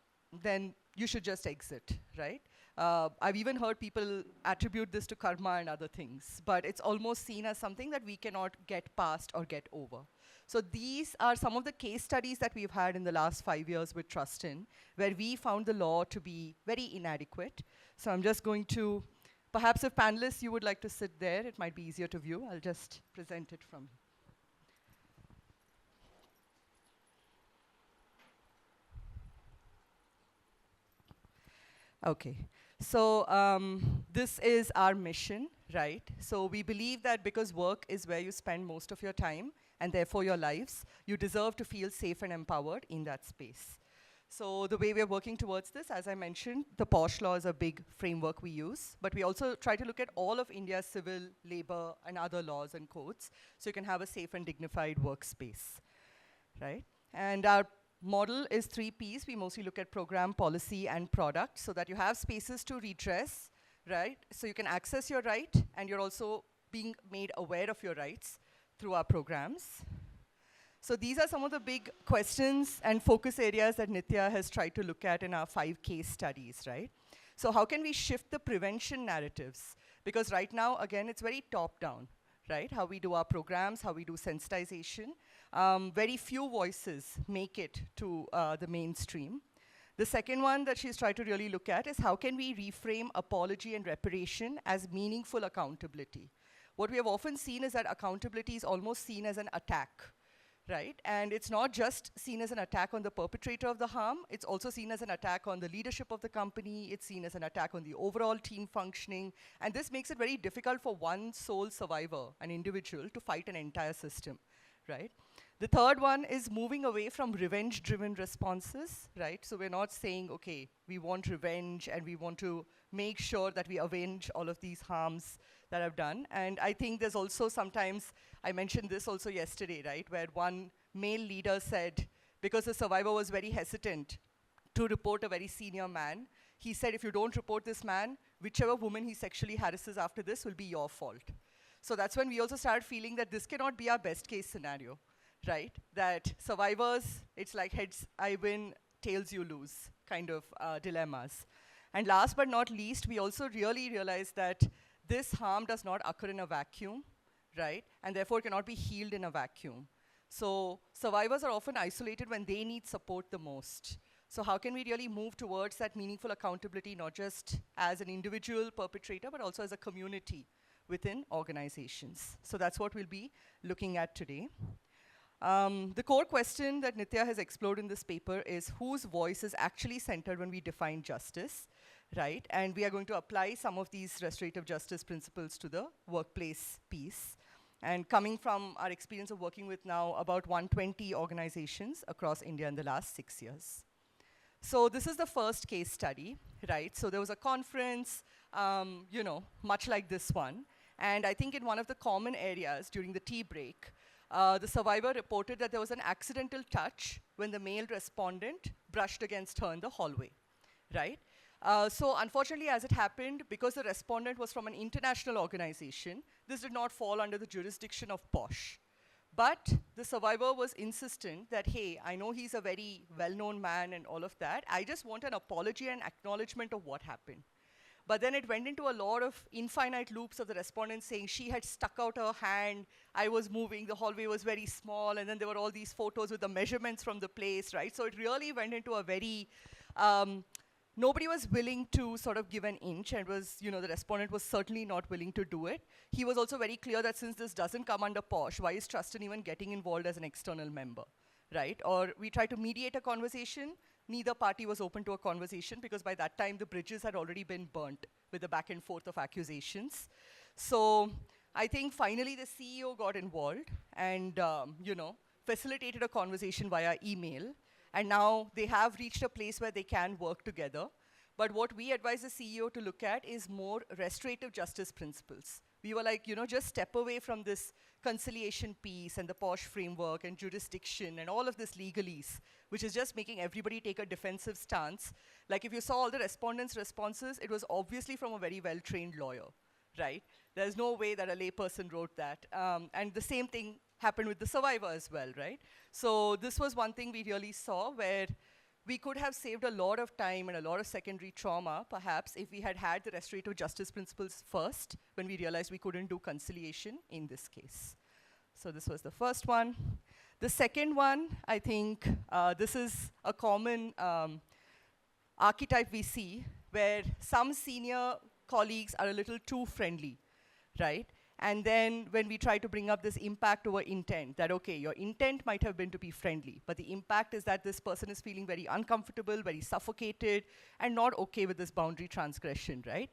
then you should just exit, right? I've even heard people attribute this to karma and other things, but it's almost seen as something that we cannot get past or get over. So these are some of the case studies that we've had in the last 5 years with TrustIn, where we found the law to be very inadequate. So I'm just going to, perhaps if panelists you would like to sit there, it might be easier to view. I'll just present it from here. Okay, so this is our mission, right? So we believe that because work is where you spend most of your time, and therefore your lives, you deserve to feel safe and empowered in that space. So the way we're working towards this, as I mentioned, the POSH law is a big framework we use, but we also try to look at all of India's civil, labor, and other laws and codes, so you can have a safe and dignified workspace, right? And our model is 3 Ps. We mostly look at program, policy, and product, so that you have spaces to redress, right? So you can access your right, and you're also being made aware of your rights through our programs. So these are some of the big questions and focus areas that Nitya has tried to look at in our 5 case studies, right? So how can we shift the prevention narratives? Because right now, again, it's very top-down, right? How we do our programs, how we do sensitization. Very few voices make it to the mainstream. The second one that she's tried to really look at is how can we reframe apology and reparation as meaningful accountability? What we have often seen is that accountability is almost seen as an attack, right? And it's not just seen as an attack on the perpetrator of the harm, it's also seen as an attack on the leadership of the company, it's seen as an attack on the overall team functioning, and this makes it very difficult for one sole survivor, an individual, to fight an entire system, right? The third one is moving away from revenge-driven responses, right? So we're not saying, okay, we want revenge and we want to make sure that we avenge all of these harms that I've done. And I think there's also sometimes, I mentioned this also yesterday, right, where one male leader said, because the survivor was very hesitant to report a very senior man, he said, if you don't report this man, whichever woman he sexually harasses after this will be your fault. So that's when we also started feeling that this cannot be our best case scenario, right? That survivors, it's like heads I win, tails you lose kind of dilemmas. And last but not least, we also really realized that this harm does not occur in a vacuum, right? And therefore cannot be healed in a vacuum. So survivors are often isolated when they need support the most. So how can we really move towards that meaningful accountability, not just as an individual perpetrator, but also as a community within organizations? So that's what we'll be looking at today. The core question that Nitya has explored in this paper is whose voice is actually centered when we define justice, right? And we are going to apply some of these restorative justice principles to the workplace piece. And coming from our experience of working with now about 120 organizations across India in the last 6 years. So this is the first case study, right? So there was a conference, you know, much like this one. And I think in one of the common areas during the tea break, the survivor reported that there was an accidental touch when the male respondent brushed against her in the hallway, right? So unfortunately, as it happened, because the respondent was from an international organization, this did not fall under the jurisdiction of POSH. But the survivor was insistent that, hey, I know he's a very well-known man and all of that. I just want an apology and acknowledgement of what happened. But then it went into a lot of infinite loops of the respondent saying she had stuck out her hand, I was moving, the hallway was very small, and then there were all these photos with the measurements from the place, right? So it really went into a very, nobody was willing to sort of give an inch, and was, you know, the respondent was certainly not willing to do it. He was also very clear that since this doesn't come under POSH, why is TrustIn even getting involved as an external member, right? Or we tried to mediate a conversation, neither party was open to a conversation because by that time the bridges had already been burnt with the back and forth of accusations. So I think finally the CEO got involved and, you know, facilitated a conversation via email. And now they have reached a place where they can work together. But what we advise the CEO to look at is more restorative justice principles. We were like, you know, just step away from this conciliation piece and the POSH framework and jurisdiction and all of this legalese, which is just making everybody take a defensive stance. Like if you saw all the respondents' responses, it was obviously from a very well-trained lawyer, right? There's no way that a layperson wrote that. And the same thing happened with the survivor as well, right? So this was one thing we really saw where we could have saved a lot of time and a lot of secondary trauma, perhaps, if we had had the restorative justice principles first, when we realized we couldn't do conciliation in this case. So this was the first one. The second one, I think this is a common archetype we see, where some senior colleagues are a little too friendly, right? And then when we try to bring up this impact over intent, that okay, your intent might have been to be friendly, but the impact is that this person is feeling very uncomfortable, very suffocated, and not okay with this boundary transgression, right?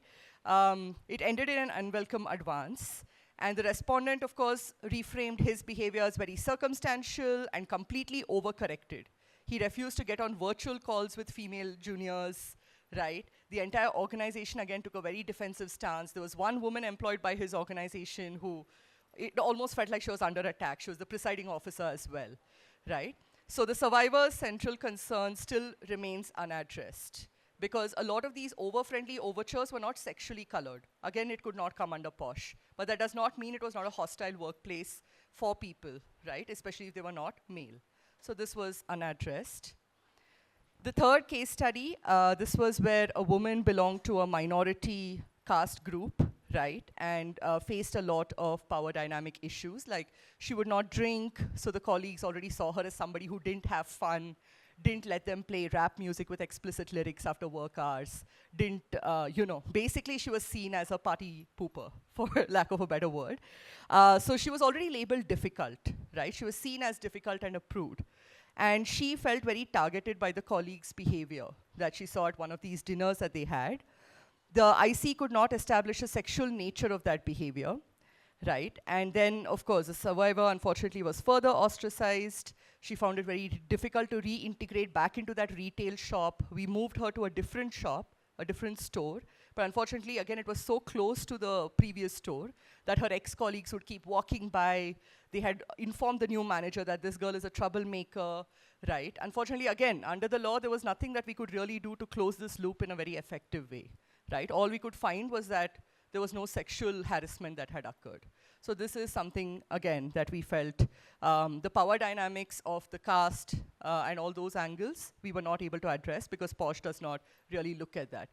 It ended in an unwelcome advance. And the respondent, of course, reframed his behavior as very circumstantial and completely overcorrected. He refused to get on virtual calls with female juniors, right? The entire organization, again, took a very defensive stance. There was one woman employed by his organization who, it almost felt like she was under attack. She was the presiding officer as well, right? So the survivor's central concern still remains unaddressed because a lot of these over-friendly overtures were not sexually colored. Again, it could not come under POSH, but that does not mean it was not a hostile workplace for people, right? Especially if they were not male. So this was unaddressed. The third case study, this was where a woman belonged to a minority caste group, right, and faced a lot of power dynamic issues, like she would not drink, so the colleagues already saw her as somebody who didn't have fun, didn't let them play rap music with explicit lyrics after work hours, didn't, you know, basically she was seen as a party pooper, for lack of a better word. So she was already labeled difficult, right? She was seen as difficult and a prude. And she felt very targeted by the colleagues' behavior that she saw at one of these dinners that they had. The IC could not establish a sexual nature of that behavior, right? And then, of course, the survivor, unfortunately, was further ostracized. She found it very difficult to reintegrate back into that retail shop. We moved her to a different shop, a different store. But unfortunately, again, it was so close to the previous store that her ex-colleagues would keep walking by. They had informed the new manager that this girl is a troublemaker, right? Unfortunately, again, under the law, there was nothing that we could really do to close this loop in a very effective way, right? All we could find was that there was no sexual harassment that had occurred. So this is something, again, that we felt the power dynamics of the caste and all those angles, we were not able to address because POSH does not really look at that.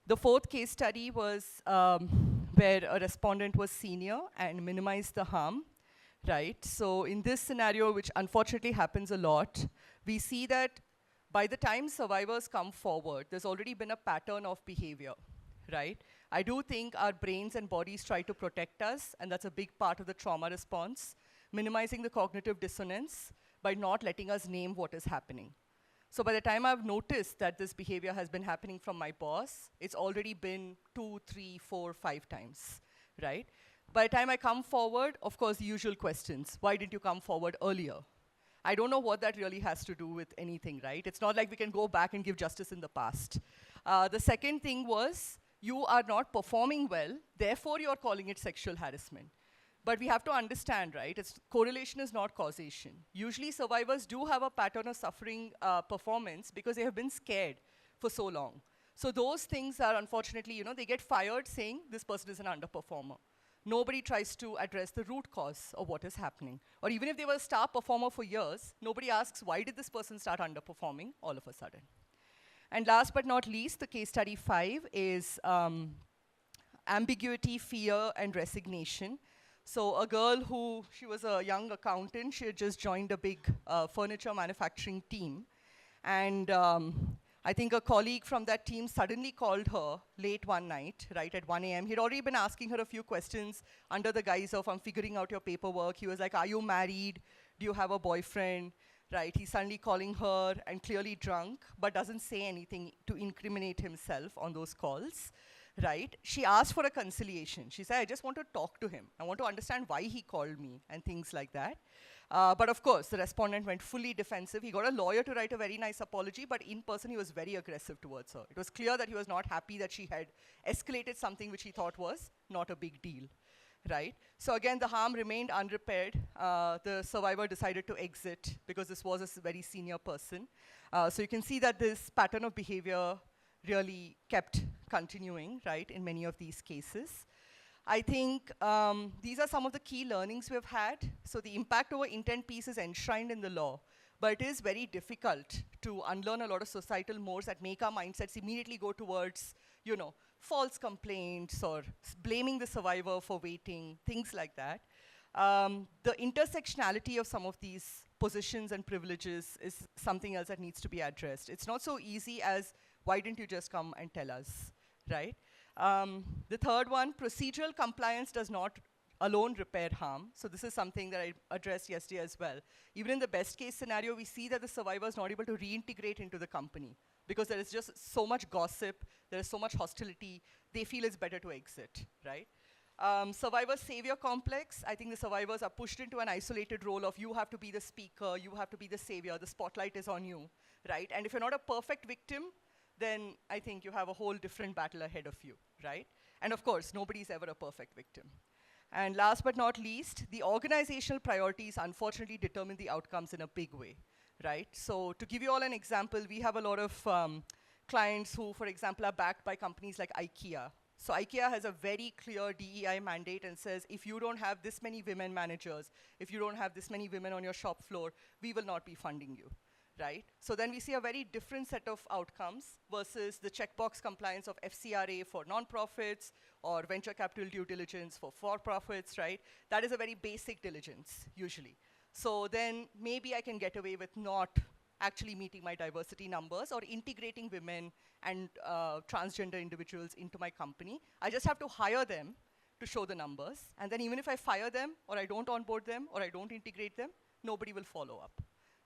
The fourth case study was where a respondent was senior and minimized the harm, right? So in this scenario, which unfortunately happens a lot, we see that by the time survivors come forward, there's already been a pattern of behavior, right? I do think our brains and bodies try to protect us, and that's a big part of the trauma response, minimizing the cognitive dissonance by not letting us name what is happening. So by the time I've noticed that this behavior has been happening from my boss, it's already been 2, 3, 4, 5 times, right? By the time I come forward, of course, the usual questions. Why didn't you come forward earlier? I don't know what that really has to do with anything, right? It's not like we can go back and give justice in the past. The second thing was, you are not performing well, therefore you're calling it sexual harassment. But we have to understand, right, correlation is not causation. Usually survivors do have a pattern of suffering performance because they have been scared for so long. So those things are unfortunately, they get fired saying this person is an underperformer. Nobody tries to address the root cause of what is happening. Or even if they were a star performer for years, nobody asks why did this person start underperforming all of a sudden. And last but not least, the case study 5 is ambiguity, fear, and resignation. So a girl she was a young accountant, she had just joined a big furniture manufacturing team. And I think a colleague from that team suddenly called her late one night, right at 1 a.m. He'd already been asking her a few questions under the guise of, I'm figuring out your paperwork. He was like, are you married? Do you have a boyfriend? Right, he's suddenly calling her and clearly drunk, but doesn't say anything to incriminate himself on those calls. Right, she asked for a conciliation. She said, I just want to talk to him. I want to understand why he called me and things like that. But of course, the respondent went fully defensive. He got a lawyer to write a very nice apology, but in person, he was very aggressive towards her. It was clear that he was not happy that she had escalated something which he thought was not a big deal. Right? So again, the harm remained unrepaired. The survivor decided to exit because this was a very senior person. So you can see that this pattern of behavior really kept continuing, right, in many of these cases. I think these are some of the key learnings we've had. So the impact over intent piece is enshrined in the law, but it is very difficult to unlearn a lot of societal mores that make our mindsets immediately go towards, false complaints or blaming the survivor for waiting, things like that. The intersectionality of some of these positions and privileges is something else that needs to be addressed. It's not so easy as, why didn't you just come and tell us, right? The third one, procedural compliance does not alone repair harm. So this is something that I addressed yesterday as well. Even in the best case scenario, we see that the survivor is not able to reintegrate into the company because there is just so much gossip, there is so much hostility, they feel it's better to exit, right? Survivor savior complex, I think the survivors are pushed into an isolated role of you have to be the speaker, you have to be the savior, the spotlight is on you, right? And if you're not a perfect victim, then I think you have a whole different battle ahead of you, right? And of course, nobody's ever a perfect victim. And last but not least, the organizational priorities unfortunately determine the outcomes in a big way, right? So to give you all an example, we have a lot of clients who, for example, are backed by companies like IKEA. So IKEA has a very clear DEI mandate and says, if you don't have this many women managers, if you don't have this many women on your shop floor, we will not be funding you, right? So then we see a very different set of outcomes versus the checkbox compliance of FCRA for nonprofits or venture capital due diligence for for-profits, right? That is a very basic diligence, usually. So then maybe I can get away with not actually meeting my diversity numbers or integrating women and transgender individuals into my company. I just have to hire them to show the numbers. And then even if I fire them or I don't onboard them or I don't integrate them, nobody will follow up,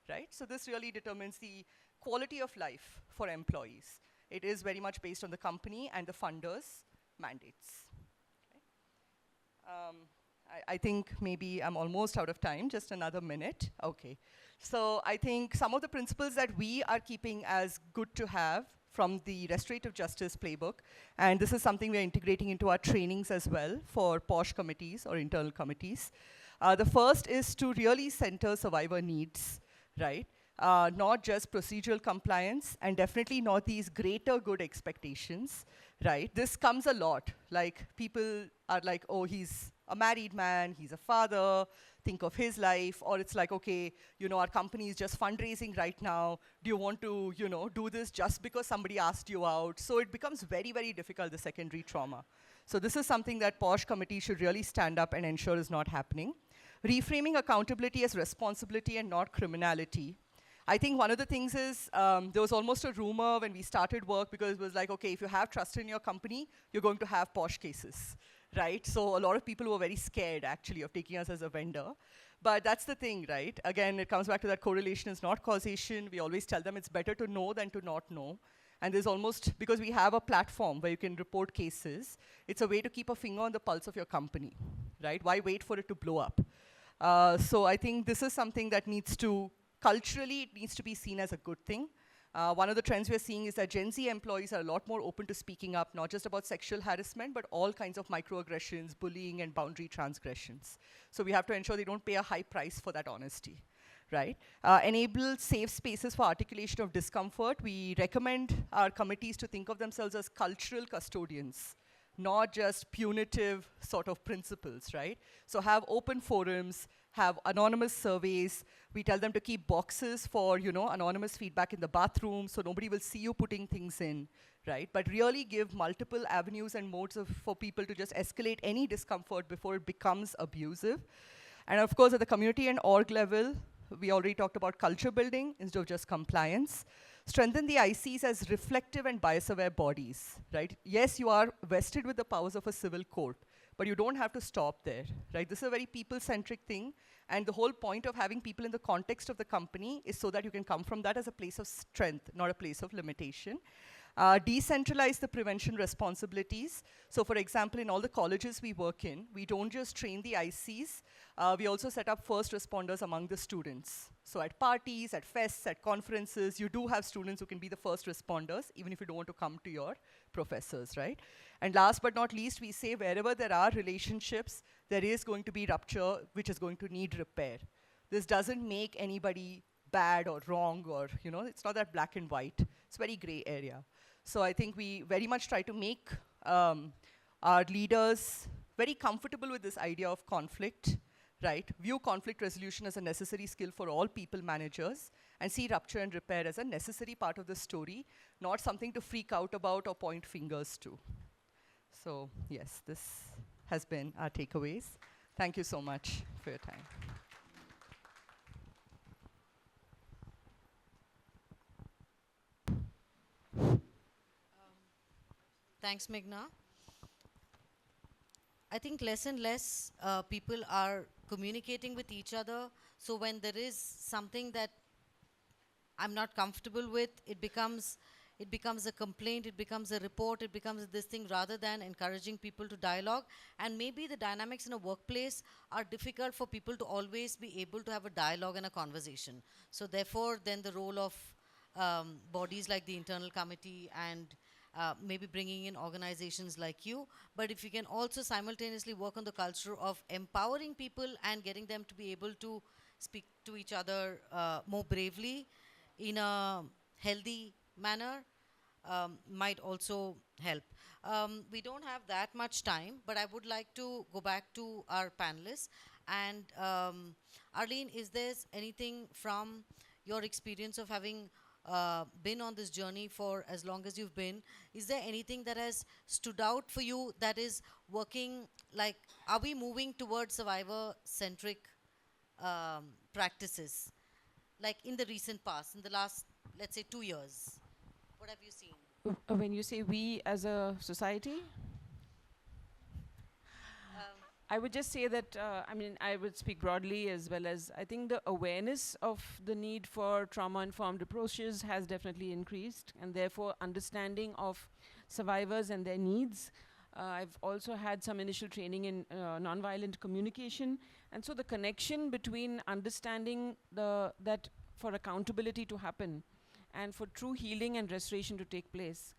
right? So this really determines the quality of life for employees. It is very much based on the company and the funders' mandates. Okay. I think maybe I'm almost out of time, just another minute. Okay. So I think some of the principles that we are keeping as good to have from the restorative justice playbook, and this is something we're integrating into our trainings as well for POSH committees or internal committees. The first is to really center survivor needs, right? Not just procedural compliance, and definitely not these greater good expectations, right? This comes a lot. Like, people are like, oh, he's a married man, he's a father, think of his life. Or it's like, okay, our company is just fundraising right now. Do you want to, do this just because somebody asked you out? So it becomes very, very difficult, the secondary trauma. So this is something that POSH committee should really stand up and ensure is not happening. Reframing accountability as responsibility and not criminality. I think one of the things is, there was almost a rumor when we started work, because it was like, okay, if you have trust in your company, you're going to have POSH cases, right? So a lot of people were very scared, actually, of taking us as a vendor. But that's the thing, right? Again, it comes back to that correlation is not causation. We always tell them it's better to know than to not know. And there's almost, because we have a platform where you can report cases, it's a way to keep a finger on the pulse of your company, right? Why wait for it to blow up? So I think this is something that needs to, culturally, it needs to be seen as a good thing. One of the trends we're seeing is that Gen Z employees are a lot more open to speaking up, not just about sexual harassment, but all kinds of microaggressions, bullying, and boundary transgressions. So we have to ensure they don't pay a high price for that honesty, right? Enable safe spaces for articulation of discomfort. We recommend our committees to think of themselves as cultural custodians, not just punitive sort of principles, right? So have open forums, have anonymous surveys. We tell them to keep boxes for, anonymous feedback in the bathroom, so nobody will see you putting things in, right? But really give multiple avenues and modes for people to just escalate any discomfort before it becomes abusive. And of course, at the community and org level, we already talked about culture building instead of just compliance. Strengthen the ICs as reflective and bias-aware bodies, right? Yes, you are vested with the powers of a civil court, but you don't have to stop there, right? This is a very people-centric thing, and the whole point of having people in the context of the company is so that you can come from that as a place of strength, not a place of limitation. Decentralize the prevention responsibilities. So for example, in all the colleges we work in, we don't just train the ICs, we also set up first responders among the students. So at parties, at fests, at conferences, you do have students who can be the first responders, even if you don't want to come to your professors, right? And last but not least, we say wherever there are relationships, there is going to be rupture, which is going to need repair. This doesn't make anybody bad or wrong, or, it's not that black and white. It's a very gray area. So I think we very much try to make our leaders very comfortable with this idea of conflict, right? View conflict resolution as a necessary skill for all people managers, and see rupture and repair as a necessary part of the story, not something to freak out about or point fingers to. So yes, this has been our takeaways. Thank you so much for your time. Thanks, Meghna. I think less and less people are communicating with each other. So when there is something that I'm not comfortable with, it becomes a complaint, it becomes a report, it becomes this thing, rather than encouraging people to dialogue. And maybe the dynamics in a workplace are difficult for people to always be able to have a dialogue and a conversation. So therefore, then the role of bodies like the internal committee and maybe bringing in organizations like you, but if you can also simultaneously work on the culture of empowering people and getting them to be able to speak to each other more bravely in a healthy manner, might also help. We don't have that much time, but I would like to go back to our panelists. And Arlene, is there anything from your experience of having been on this journey for as long as you've been, is there anything that has stood out for you that is working? Like, are we moving towards survivor-centric practices? Like in the recent past, in the last, let's say, 2 years, what have you seen? When you say we as a society? I would just say that, I would speak broadly as well as, I think the awareness of the need for trauma-informed approaches has definitely increased, and therefore understanding of survivors and their needs. I've also had some initial training in nonviolent communication, and so the connection between understanding that for accountability to happen and for true healing and restoration to take place,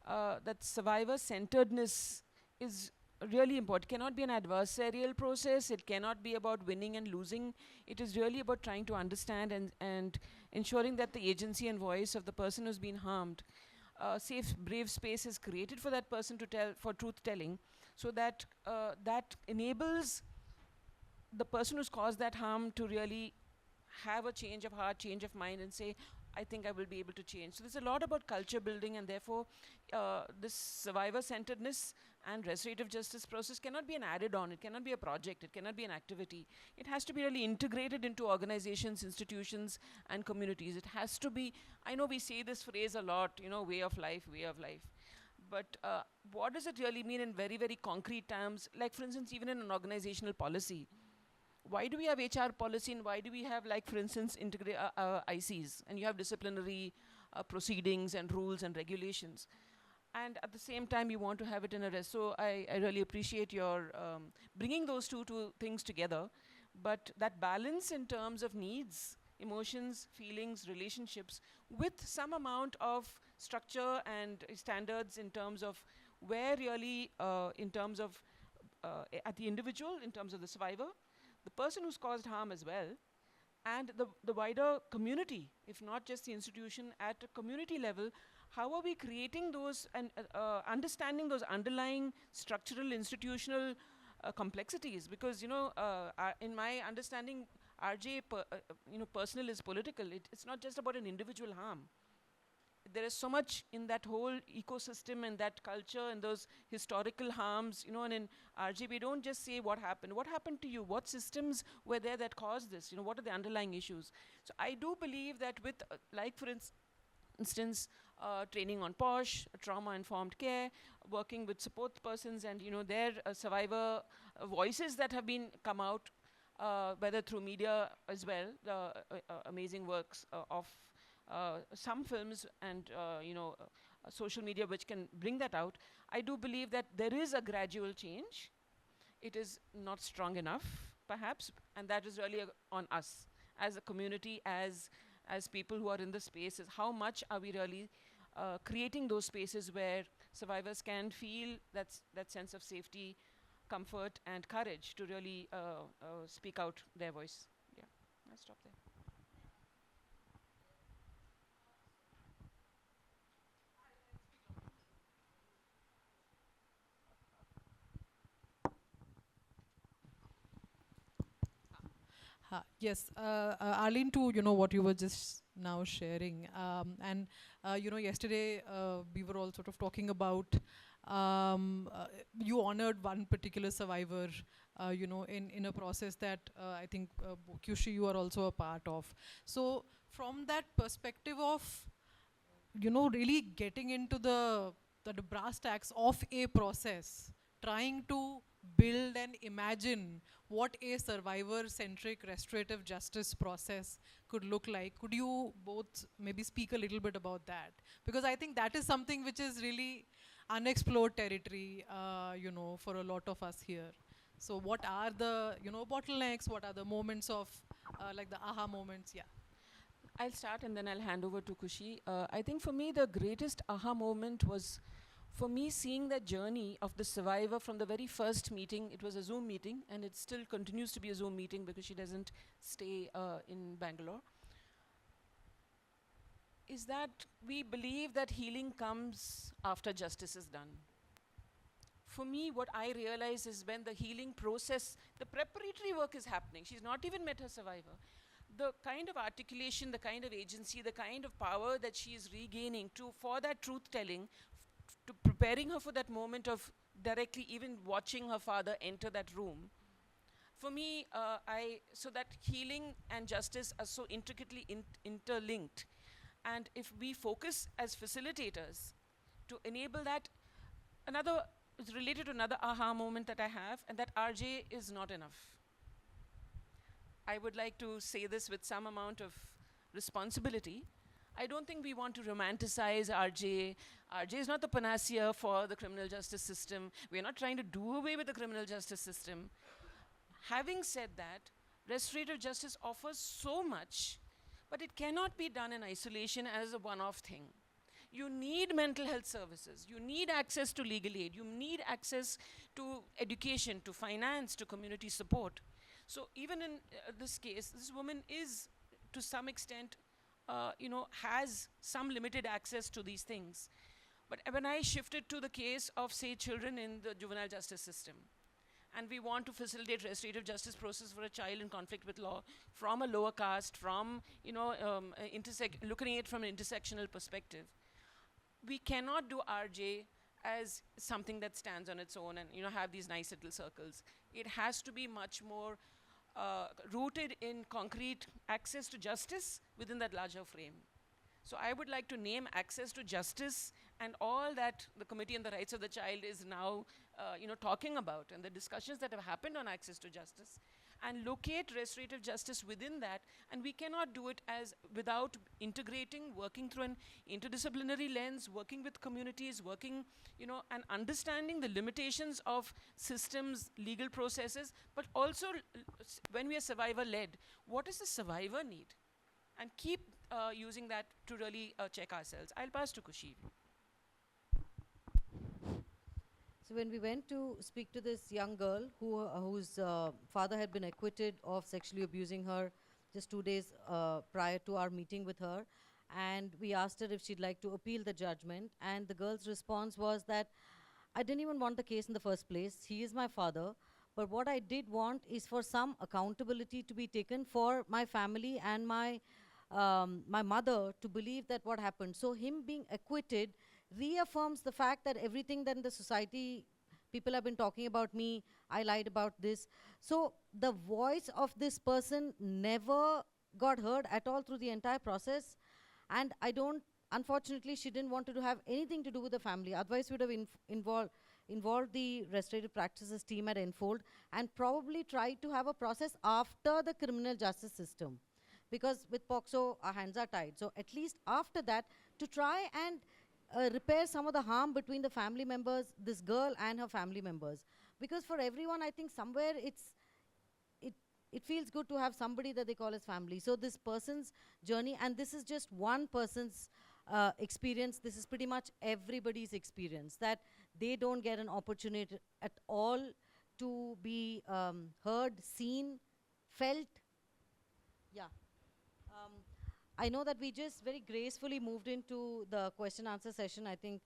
that survivor-centeredness is really important. It cannot be an adversarial process. It cannot be about winning and losing. It is really about trying to understand and ensuring that the agency and voice of the person who's been harmed, safe, brave space is created for that person to tell, for truth-telling, so that that enables the person who's caused that harm to really have a change of heart, change of mind, and say, I think I will be able to change. So there's a lot about culture building, and therefore this survivor-centeredness and restorative justice process cannot be an added on. It cannot be a project. It cannot be an activity. It has to be really integrated into organizations, institutions, and communities. It has to be, I know we say this phrase a lot, way of life, way of life. But what does it really mean in very, very concrete terms? Like, for instance, even in an organizational policy, why do we have HR policy, and why do we have, like, for instance, ICs, and you have disciplinary proceedings and rules and regulations, and at the same time you want to have it in a rest. So I really appreciate your bringing those two things together, but that balance in terms of needs emotions, feelings, relationships with some amount of structure and standards in terms of where really, in terms of at the individual, in terms of the survivor, the person who's caused harm as well, and the wider community, if not just the institution, at a community level. How are we creating those and understanding those underlying structural, institutional complexities? Because, in my understanding, personal is political. It's not just about an individual harm. There is so much in that whole ecosystem and that culture and those historical harms, and in RJ, we don't just say what happened. What happened to you? What systems were there that caused this? What are the underlying issues? So I do believe that with, like for instance, training on POSH, trauma-informed care, working with support persons and, their survivor voices that have been come out, whether through media as well, amazing works of some films and social media which can bring that out. I do believe that there is a gradual change. It is not strong enough, perhaps, and that is really on us as a community, as people who are in the spaces. How much are we really creating those spaces where survivors can feel that sense of safety, comfort, and courage to really speak out their voice? Yeah, I'll stop there. Yes, Arlene, to what you were just now sharing, and yesterday we were all sort of talking about you honored one particular survivor, in a process that I think Kushi, you are also a part of. So from that perspective of really getting into the brass tacks of a process, trying to build and imagine what a survivor-centric restorative justice process could look like. Could you both maybe speak a little bit about that? Because I think that is something which is really unexplored territory, for a lot of us here. So what are the, bottlenecks? What are the moments of, like the aha moments? Yeah. I'll start and then I'll hand over to Kushi. I think for me, the greatest aha moment was for me seeing that journey of the survivor from the very first meeting. It was a Zoom meeting, and it still continues to be a Zoom meeting because she doesn't stay in Bangalore. Is that we believe that healing comes after justice is done. For me, what I realize is when the healing process, the preparatory work is happening. She's not even met her survivor. The kind of articulation, the kind of agency, the kind of power that she is regaining for that truth-telling, to preparing her for that moment of directly even watching her father enter that room. For me, so that healing and justice are so intricately interlinked. And if we focus as facilitators to enable that, it's related to another aha moment that I have, and that RJ is not enough. I would like to say this with some amount of responsibility. I don't think we want to romanticize RJ. RJ is not the panacea for the criminal justice system. We're not trying to do away with the criminal justice system. Having said that, restorative justice offers so much, but it cannot be done in isolation as a one-off thing. You need mental health services. You need access to legal aid. You need access to education, to finance, to community support. So even in this case, this woman is, to some extent, has some limited access to these things. But when I shifted to the case of, say, children in the juvenile justice system, and we want to facilitate restorative justice process for a child in conflict with law from a lower caste, from, looking at it from an intersectional perspective, we cannot do RJ as something that stands on its own and have these nice little circles. It has to be much more rooted in concrete access to justice within that larger frame. So I would like to name access to justice and all that the Committee on the Rights of the Child is now talking about, and the discussions that have happened on access to justice, and locate restorative justice within that. And we cannot do it without integrating, working through an interdisciplinary lens, working with communities, working, and understanding the limitations of systems, legal processes, but also when we are survivor-led, what does the survivor need? and keep using that to really check ourselves. I'll pass to Kushi. So when we went to speak to this young girl whose father had been acquitted of sexually abusing her just 2 days prior to our meeting with her, and we asked her if she'd like to appeal the judgment, and the girl's response was that I didn't even want the case in the first place. He is my father, but what I did want is for some accountability to be taken for my family and my mother to believe that what happened. So him being acquitted reaffirms the fact that everything that in the society people have been talking about me, I lied about this. So the voice of this person never got heard at all through the entire process. And unfortunately, she didn't want to have anything to do with the family. Otherwise, we would have involved the restorative practices team at Enfold and probably tried to have a process after the criminal justice system. Because with POCSO, our hands are tied. So at least after that, to try and repair some of the harm between the family members, this girl and her family members. Because for everyone, I think somewhere it feels good to have somebody that they call as family. So this person's journey, and this is just one person's experience, this is pretty much everybody's experience, that they don't get an opportunity at all to be heard, seen, felt. Yeah. I know that we just very gracefully moved into the question answer session, I think.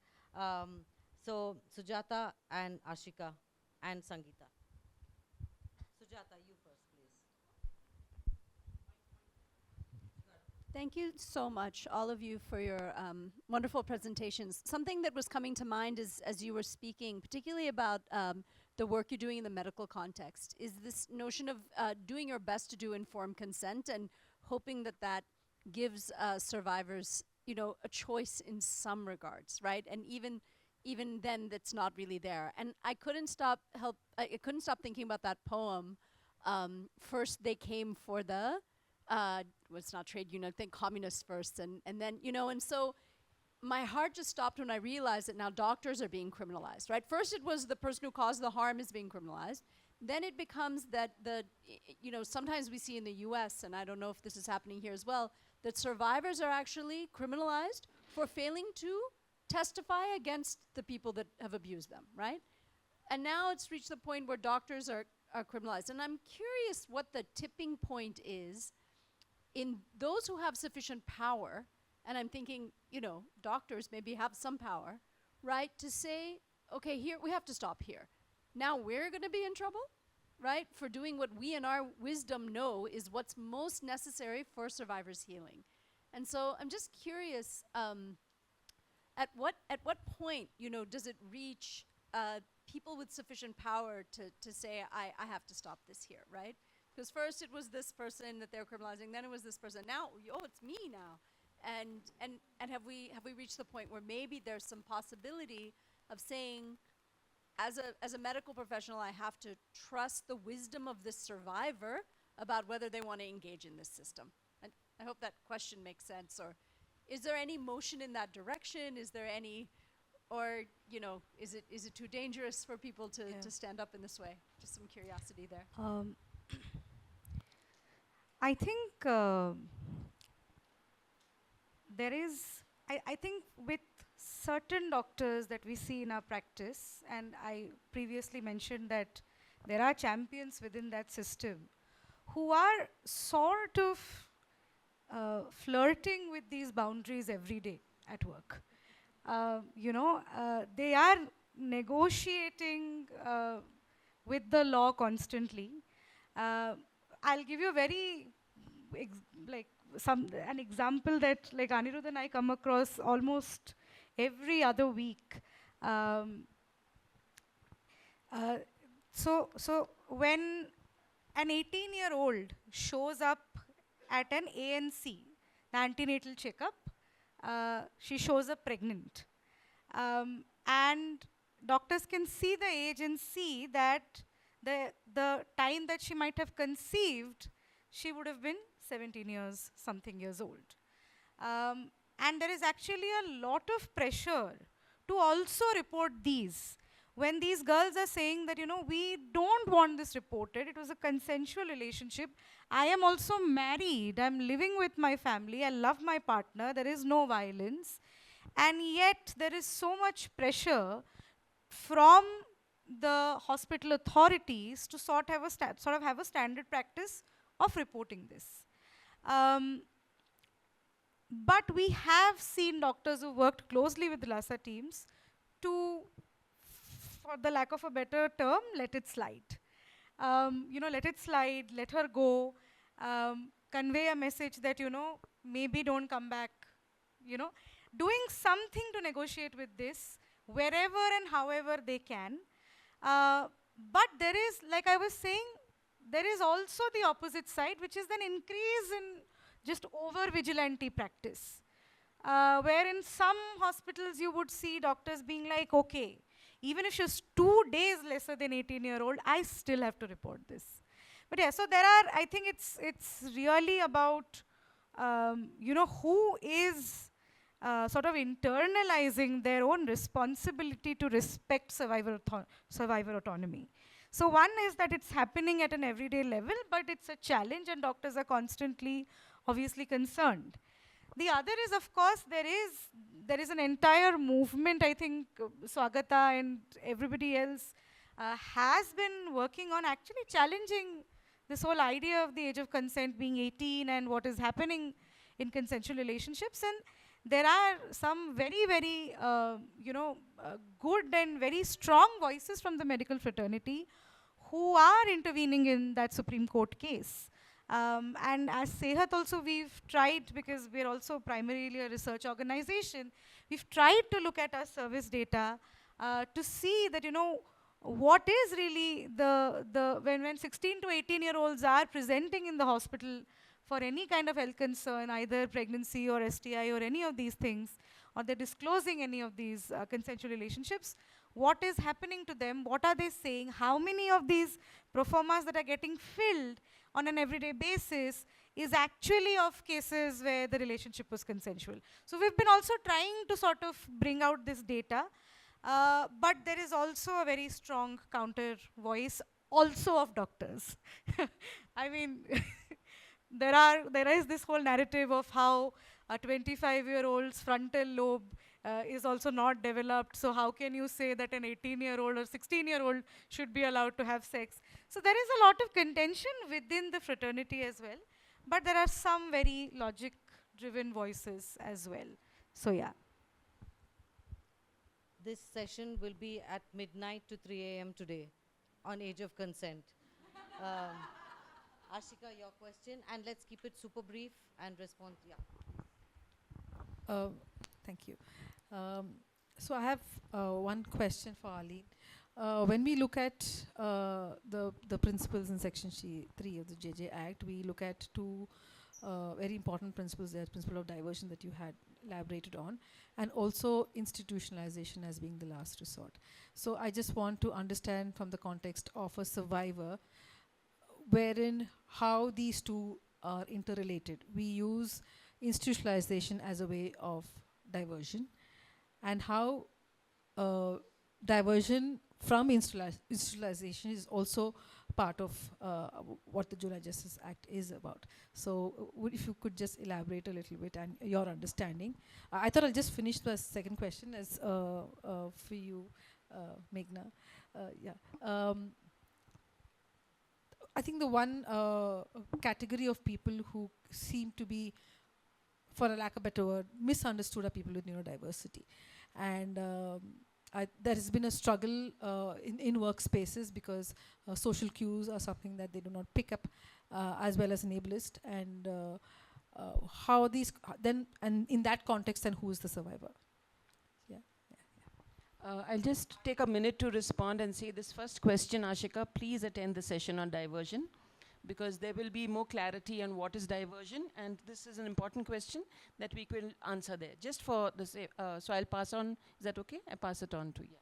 So Sujata and Ashika and Sangeeta. Sujata, you first, please. Thank you so much, all of you, for your wonderful presentations. Something that was coming to mind as you were speaking, particularly about the work you're doing in the medical context, is this notion of doing your best to do informed consent and hoping that that gives survivors, a choice in some regards, right? And even then, that's not really there. And I couldn't stop thinking about that poem. First, they came for the it's not trade union, I think communists first, and then, and so my heart just stopped when I realized that now doctors are being criminalized, right? First it was the person who caused the harm is being criminalized. Then it becomes that sometimes we see in the US, and I don't know if this is happening here as well, that survivors are actually criminalized for failing to testify against the people that have abused them, right? And now it's reached the point where doctors are criminalized. And I'm curious what the tipping point is in those who have sufficient power, and I'm thinking, doctors maybe have some power, right, to say, okay, here, we have to stop here. Now we're gonna be in trouble, right, for doing what we in our wisdom know is what's most necessary for survivors' healing. And so I'm just curious, at what point, does it reach people with sufficient power to say, I have to stop this here, right? Because first it was this person that they were criminalizing, then it was this person. Now, it's me now. And have we reached the point where maybe there's some possibility of saying, as a medical professional, I have to trust the wisdom of this survivor about whether they want to engage in this system? And I hope that question makes sense. Or is there any motion in that direction? Is there any, or is it too dangerous for people to stand up in this way? Just some curiosity there. I think there is, I think with certain doctors that we see in our practice, and I previously mentioned that there are champions within that system who are sort of flirting with these boundaries every day at work. They are negotiating with the law constantly. I'll give you a very an example that Anirudh and I come across almost every other week. So when an 18-year-old shows up at an ANC, the antenatal checkup, she shows up pregnant. And doctors can see the age and see that the time that she might have conceived, she would have been 17 years old. And there is actually a lot of pressure to also report these. when these girls are saying that, we don't want this reported, it was a consensual relationship. I am also married, I'm living with my family, I love my partner, there is no violence. And yet there is so much pressure from the hospital authorities to sort of have a standard practice of reporting this. But we have seen doctors who worked closely with the LASA teams to, for the lack of a better term, let it slide. Let it slide, let her go, convey a message that, maybe don't come back, doing something to negotiate with this wherever and however they can. But there is, like I was saying, there is also the opposite side, which is an increase in just over-vigilante practice. Where in some hospitals you would see doctors being like, okay, even if she's 2 days lesser than 18-year-old, I still have to report this. But yeah, so there are, I think it's really about, who is sort of internalizing their own responsibility to respect survivor autonomy. So one is that it's happening at an everyday level, but it's a challenge and doctors are constantly, obviously, concerned. The other is, of course, there is an entire movement, I think Swagata and everybody else has been working on actually challenging this whole idea of the age of consent being 18 and what is happening in consensual relationships. And there are some very, very, good and very strong voices from the medical fraternity who are intervening in that Supreme Court case. And as CEHAT also, we've tried, because we're also primarily a research organization, we've tried to look at our service data to see that, what is really when 16 to 18-year-olds are presenting in the hospital for any kind of health concern, either pregnancy or STI or any of these things, or they're disclosing any of these consensual relationships, what is happening to them, what are they saying, how many of these pro formas that are getting filled on an everyday basis is actually of cases where the relationship was consensual. So we've been also trying to sort of bring out this data, but there is also a very strong counter voice also of doctors. I mean, there is this whole narrative of how a 25-year-old's frontal lobe is also not developed, so how can you say that an 18-year-old or 16-year-old should be allowed to have sex? So there is a lot of contention within the fraternity as well, but there are some very logic-driven voices as well. So yeah. This session will be at midnight to 3 a.m. today on age of consent. Ashika, your question, and let's keep it super brief and respond. Yeah. Thank you. So I have one question for Arlene. When we look at the principles in Section 3 of the JJ Act, we look at two very important principles there, principle of diversion that you had elaborated on, and also institutionalization as being the last resort. So I just want to understand from the context of a survivor, wherein how these two are interrelated. We use institutionalization as a way of diversion, and how diversion from institutionalization is also part of what the Juvenile Justice Act is about. So if you could just elaborate a little bit and your understanding. I thought I'll just finish the second question as for you, Meghna. I think the one category of people who seem to be, for a lack of a better word, misunderstood are people with neurodiversity. And there has been a struggle in workspaces because social cues are something that they do not pick up as well as enablest. And how these, and in that context, then who is the survivor? I'll just take a minute to respond and say this first question, Ashika, please attend the session on diversion, because there will be more clarity on what is diversion, and this is an important question that we will answer there. Just for the sake, so I'll pass on, is that okay? I pass it on to you.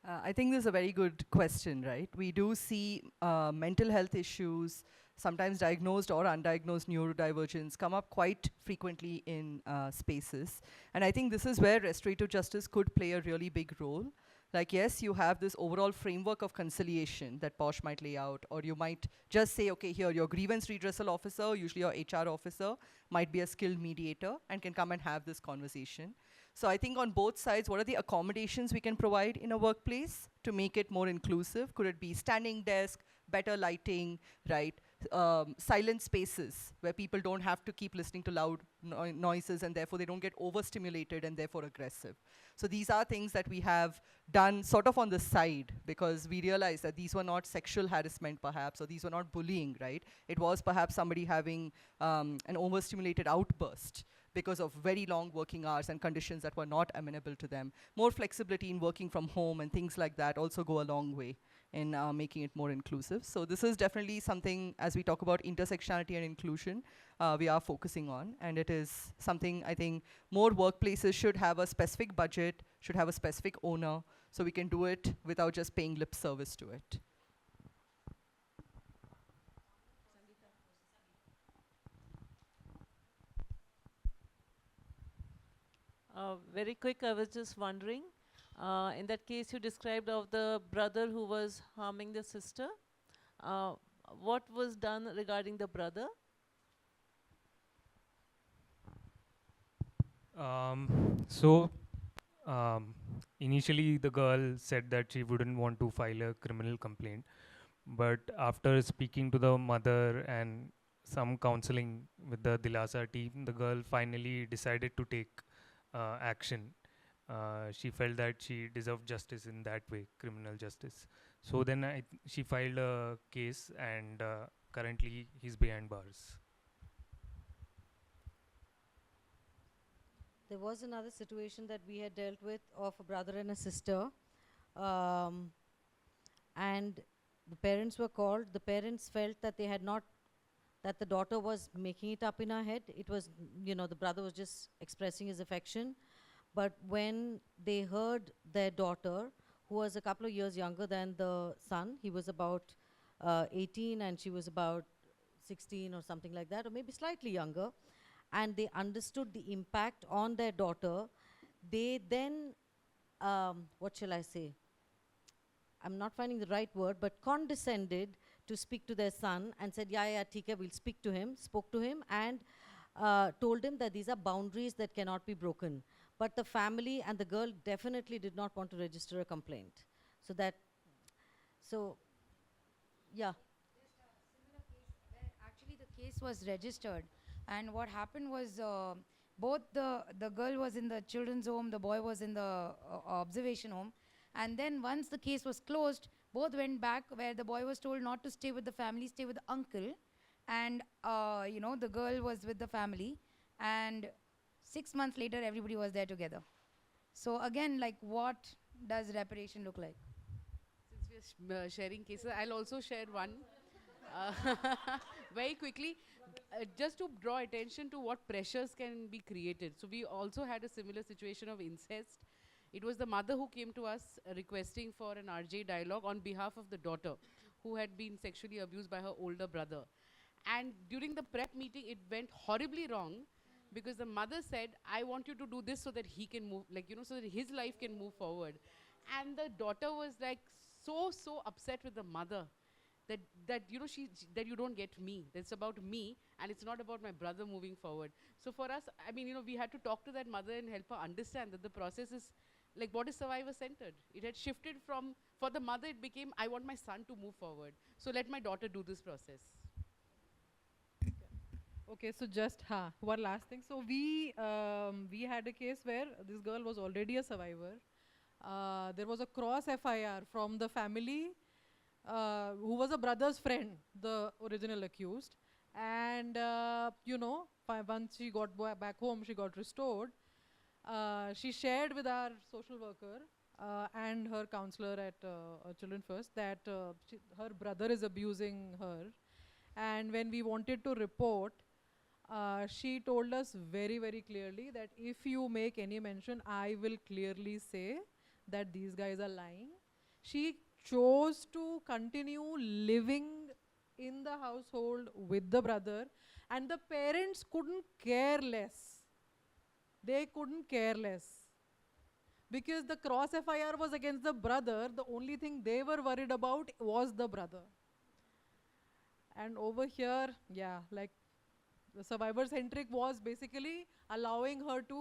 I think this is a very good question, right? We do see mental health issues, sometimes diagnosed or undiagnosed neurodivergence come up quite frequently in spaces. And I think this is where restorative justice could play a really big role. Like, yes, you have this overall framework of conciliation that Posh might lay out, or you might just say, okay, here, your grievance redressal officer, usually your HR officer, might be a skilled mediator and can come and have this conversation. So I think on both sides, what are the accommodations we can provide in a workplace to make it more inclusive? Could it be standing desk, better lighting, right? Silent spaces where people don't have to keep listening to loud noises, and therefore they don't get overstimulated and therefore aggressive. So these are things that we have done sort of on the side, because we realized that these were not sexual harassment perhaps, or these were not bullying, right? It was perhaps somebody having an overstimulated outburst because of very long working hours and conditions that were not amenable to them. More flexibility in working from home and things like that also go a long way in making it more inclusive. So this is definitely something, as we talk about intersectionality and inclusion, we are focusing on. And it is something I think more workplaces should have a specific budget, should have a specific owner, so we can do it without just paying lip service to it. Very quick, I was just wondering, in that case you described of the brother who was harming the sister, what was done regarding the brother? So initially the girl said that she wouldn't want to file a criminal complaint, but after speaking to the mother and some counseling with the Dilasa team, the girl finally decided to take action. She felt that she deserved justice in that way, criminal justice. So then she filed a case, and currently he's behind bars. There was another situation that we had dealt with of a brother and a sister. And the parents were called. The parents felt that they had not, that the daughter was making it up in her head. It was, the brother was just expressing his affection. But when they heard their daughter, who was a couple of years younger than the son, he was about 18 and she was about 16 or something like that, or maybe slightly younger, and they understood the impact on their daughter, they then, what shall I say? I'm not finding the right word, but condescended to speak to their son and said, yeah, theek hai, we'll speak to him, spoke to him, and told him that these are boundaries that cannot be broken. But the family and the girl definitely did not want to register a complaint. So yeah. Just a similar case where actually the case was registered, and what happened was both the girl was in the children's home, the boy was in the observation home, and then once the case was closed, both went back where the boy was told not to stay with the family, stay with the uncle, and the girl was with the family, and 6 months later everybody was there together. So again, like, what does reparation look like? Since we're sharing cases, I'll also share one very quickly, just to draw attention to what pressures can be created. So we also had a similar situation of incest. It was the mother who came to us requesting for an RJ dialogue on behalf of the daughter who had been sexually abused by her older brother. And during the prep meeting, it went horribly wrong, because the mother said, I want you to do this so that he can move, so that his life can move forward. And the daughter was like so upset with the mother that you don't get me. It's about me, and it's not about my brother moving forward. So for us, I mean, we had to talk to that mother and help her understand that the process is like, what is survivor-centered? It had shifted from, for the mother, it became, I want my son to move forward. So let my daughter do this process. Okay, so just one last thing. So we had a case where this girl was already a survivor. There was a cross FIR from the family, who was a brother's friend, the original accused. And once she got back home, she got restored. She shared with our social worker and her counselor at Children First that her brother is abusing her. And when we wanted to report, she told us very, very clearly that if you make any mention, I will clearly say that these guys are lying. She chose to continue living in the household with the brother, and the parents couldn't care less. They couldn't care less. because the cross FIR was against the brother. The only thing they were worried about was the brother. And over here, yeah, like the survivor-centric was basically allowing her to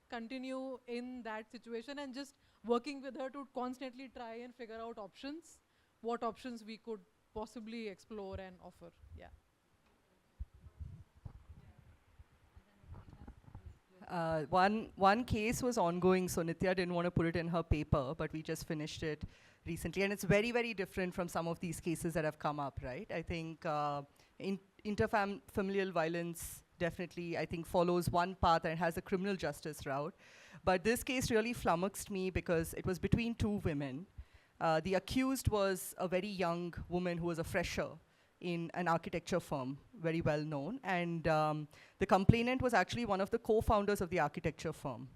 continue in that situation and just working with her to constantly try and figure out options, what options we could possibly explore and offer. Yeah. One case was ongoing, so Nitya didn't want to put it in her paper, but we just finished it recently. And it's very, very different from some of these cases that have come up, right? I think interfamilial violence definitely, I think, follows one path and has a criminal justice route. But this case really flummoxed me because it was between two women. The accused was a very young woman who was a fresher in an architecture firm, very well known. And the complainant was actually one of the co-founders of the architecture firm.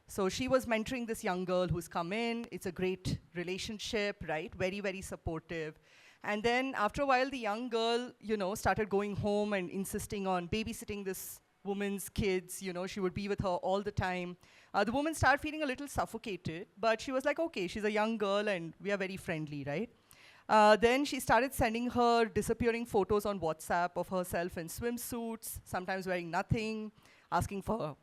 So she was mentoring this young girl who's come in. It's a great relationship, right? Very, very supportive. And then after a while, the young girl, started going home and insisting on babysitting this woman's kids. She would be with her all the time. The woman started feeling a little suffocated, but she was like, okay, she's a young girl and we are very friendly, right? Then she started sending her disappearing photos on WhatsApp of herself in swimsuits, sometimes wearing nothing, asking for,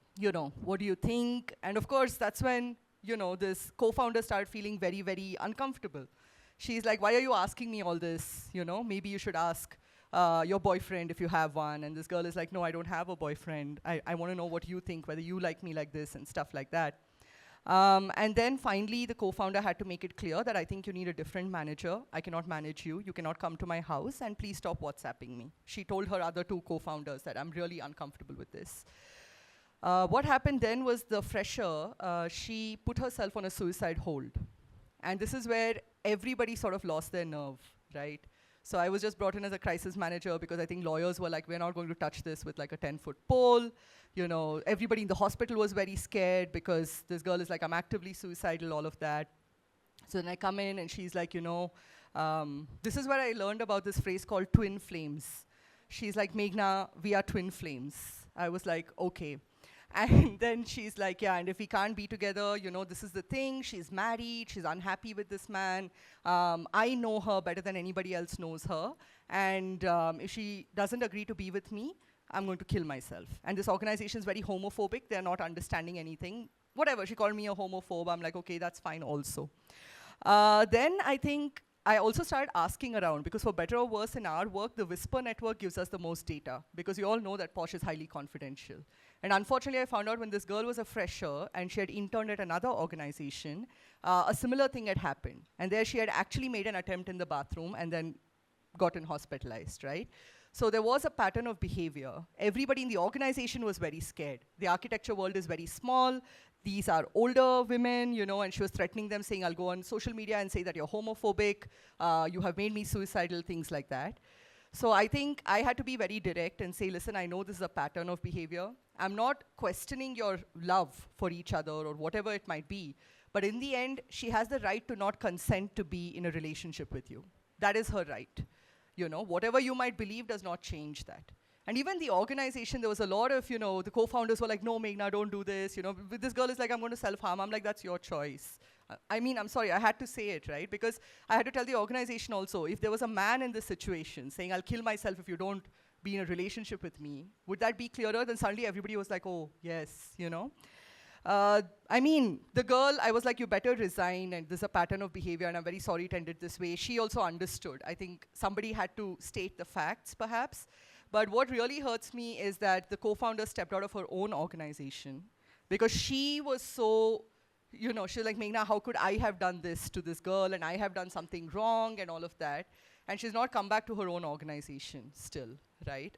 what do you think? And of course, that's when, this co-founder started feeling very, very uncomfortable. She's like, why are you asking me all this? Maybe you should ask your boyfriend if you have one. And this girl is like, no, I don't have a boyfriend. I want to know what you think, whether you like me like this and stuff like that. And then finally, the co-founder had to make it clear that I think you need a different manager. I cannot manage you. You cannot come to my house, and please stop WhatsApping me. She told her other two co-founders that I'm really uncomfortable with this. What happened then was the fresher, she put herself on a suicide hold. And this is where everybody sort of lost their nerve, right? So I was just brought in as a crisis manager because I think lawyers were like, we're not going to touch this with like a 10-foot pole. Everybody in the hospital was very scared because this girl is like, I'm actively suicidal, all of that. So then I come in and she's like, this is where I learned about this phrase called twin flames. She's like, Meghna, we are twin flames. I was like, okay. And then she's like, yeah, and if we can't be together, this is the thing. She's married. She's unhappy with this man. I know her better than anybody else knows her. And if she doesn't agree to be with me, I'm going to kill myself. And this organization is very homophobic. They're not understanding anything. Whatever, she called me a homophobe. I'm like, okay, that's fine also. Then I think I also started asking around, because for better or worse in our work, the Whisper network gives us the most data, because you all know that Posh is highly confidential. And unfortunately, I found out when this girl was a fresher and she had interned at another organization, a similar thing had happened. And there she had actually made an attempt in the bathroom and then gotten hospitalized, right? So there was a pattern of behavior. Everybody in the organization was very scared. The architecture world is very small. These are older women, and she was threatening them, saying, I'll go on social media and say that you're homophobic, you have made me suicidal, things like that. So I think I had to be very direct and say, listen, I know this is a pattern of behavior. I'm not questioning your love for each other or whatever it might be, but in the end, she has the right to not consent to be in a relationship with you. That is her right. Whatever you might believe does not change that. And even the organization, there was a lot of, the co-founders were like, no, Meghna, don't do this. This girl is like, I'm going to self-harm. I'm like, that's your choice. I mean, I'm sorry, I had to say it, right? Because I had to tell the organization also, if there was a man in this situation saying, I'll kill myself if you don't be in a relationship with me, would that be clearer? Then suddenly everybody was like, oh, yes, I mean, the girl, I was like, you better resign, and there's a pattern of behavior, and I'm very sorry it ended this way. She also understood. I think somebody had to state the facts, perhaps. But what really hurts me is that the co-founder stepped out of her own organization because she was so, she was like, Meghna, how could I have done this to this girl, and I have done something wrong and all of that. And she's not come back to her own organization still, right?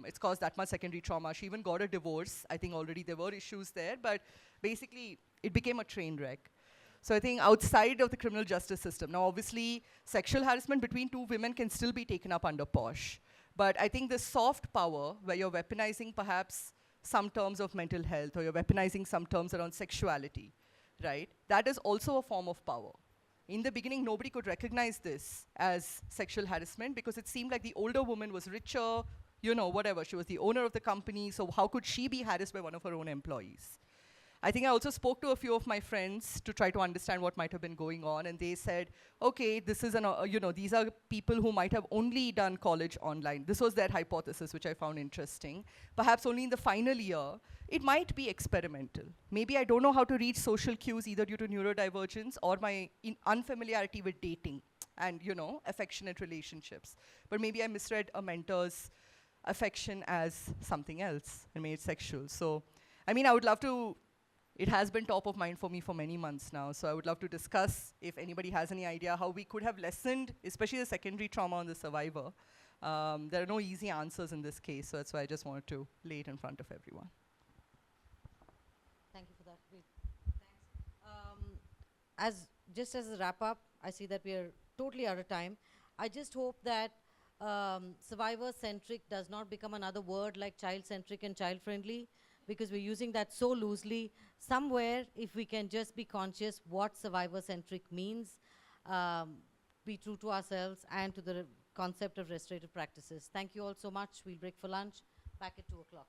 It's caused that much secondary trauma. She even got a divorce. I think already there were issues there, but basically it became a train wreck. So I think outside of the criminal justice system, now obviously sexual harassment between two women can still be taken up under POSH. But I think the soft power, where you're weaponizing perhaps some terms of mental health, or you're weaponizing some terms around sexuality, right? That is also a form of power. In the beginning, nobody could recognize this as sexual harassment because it seemed like the older woman was richer, whatever. She was the owner of the company, so how could she be harassed by one of her own employees? I think I also spoke to a few of my friends to try to understand what might have been going on, and they said, okay, this is these are people who might have only done college online. This was their hypothesis, which I found interesting. Perhaps only in the final year, it might be experimental. Maybe I don't know how to read social cues either due to neurodivergence or my unfamiliarity with dating and, affectionate relationships. But maybe I misread a mentor's affection as something else and made it sexual. So, I mean, I would love to, it has been top of mind for me for many months now, so I would love to discuss if anybody has any idea how we could have lessened, especially the secondary trauma on the survivor. There are no easy answers in this case, so that's why I just wanted to lay it in front of everyone. Thank you for that. Great. Thanks. Just as a wrap up, I see that we are totally out of time. I just hope that survivor-centric does not become another word like child-centric and child-friendly, because we're using that so loosely. Somewhere, if we can just be conscious what survivor-centric means, be true to ourselves and to the concept of restorative practices. Thank you all so much. We'll break for lunch. Back at 2 o'clock.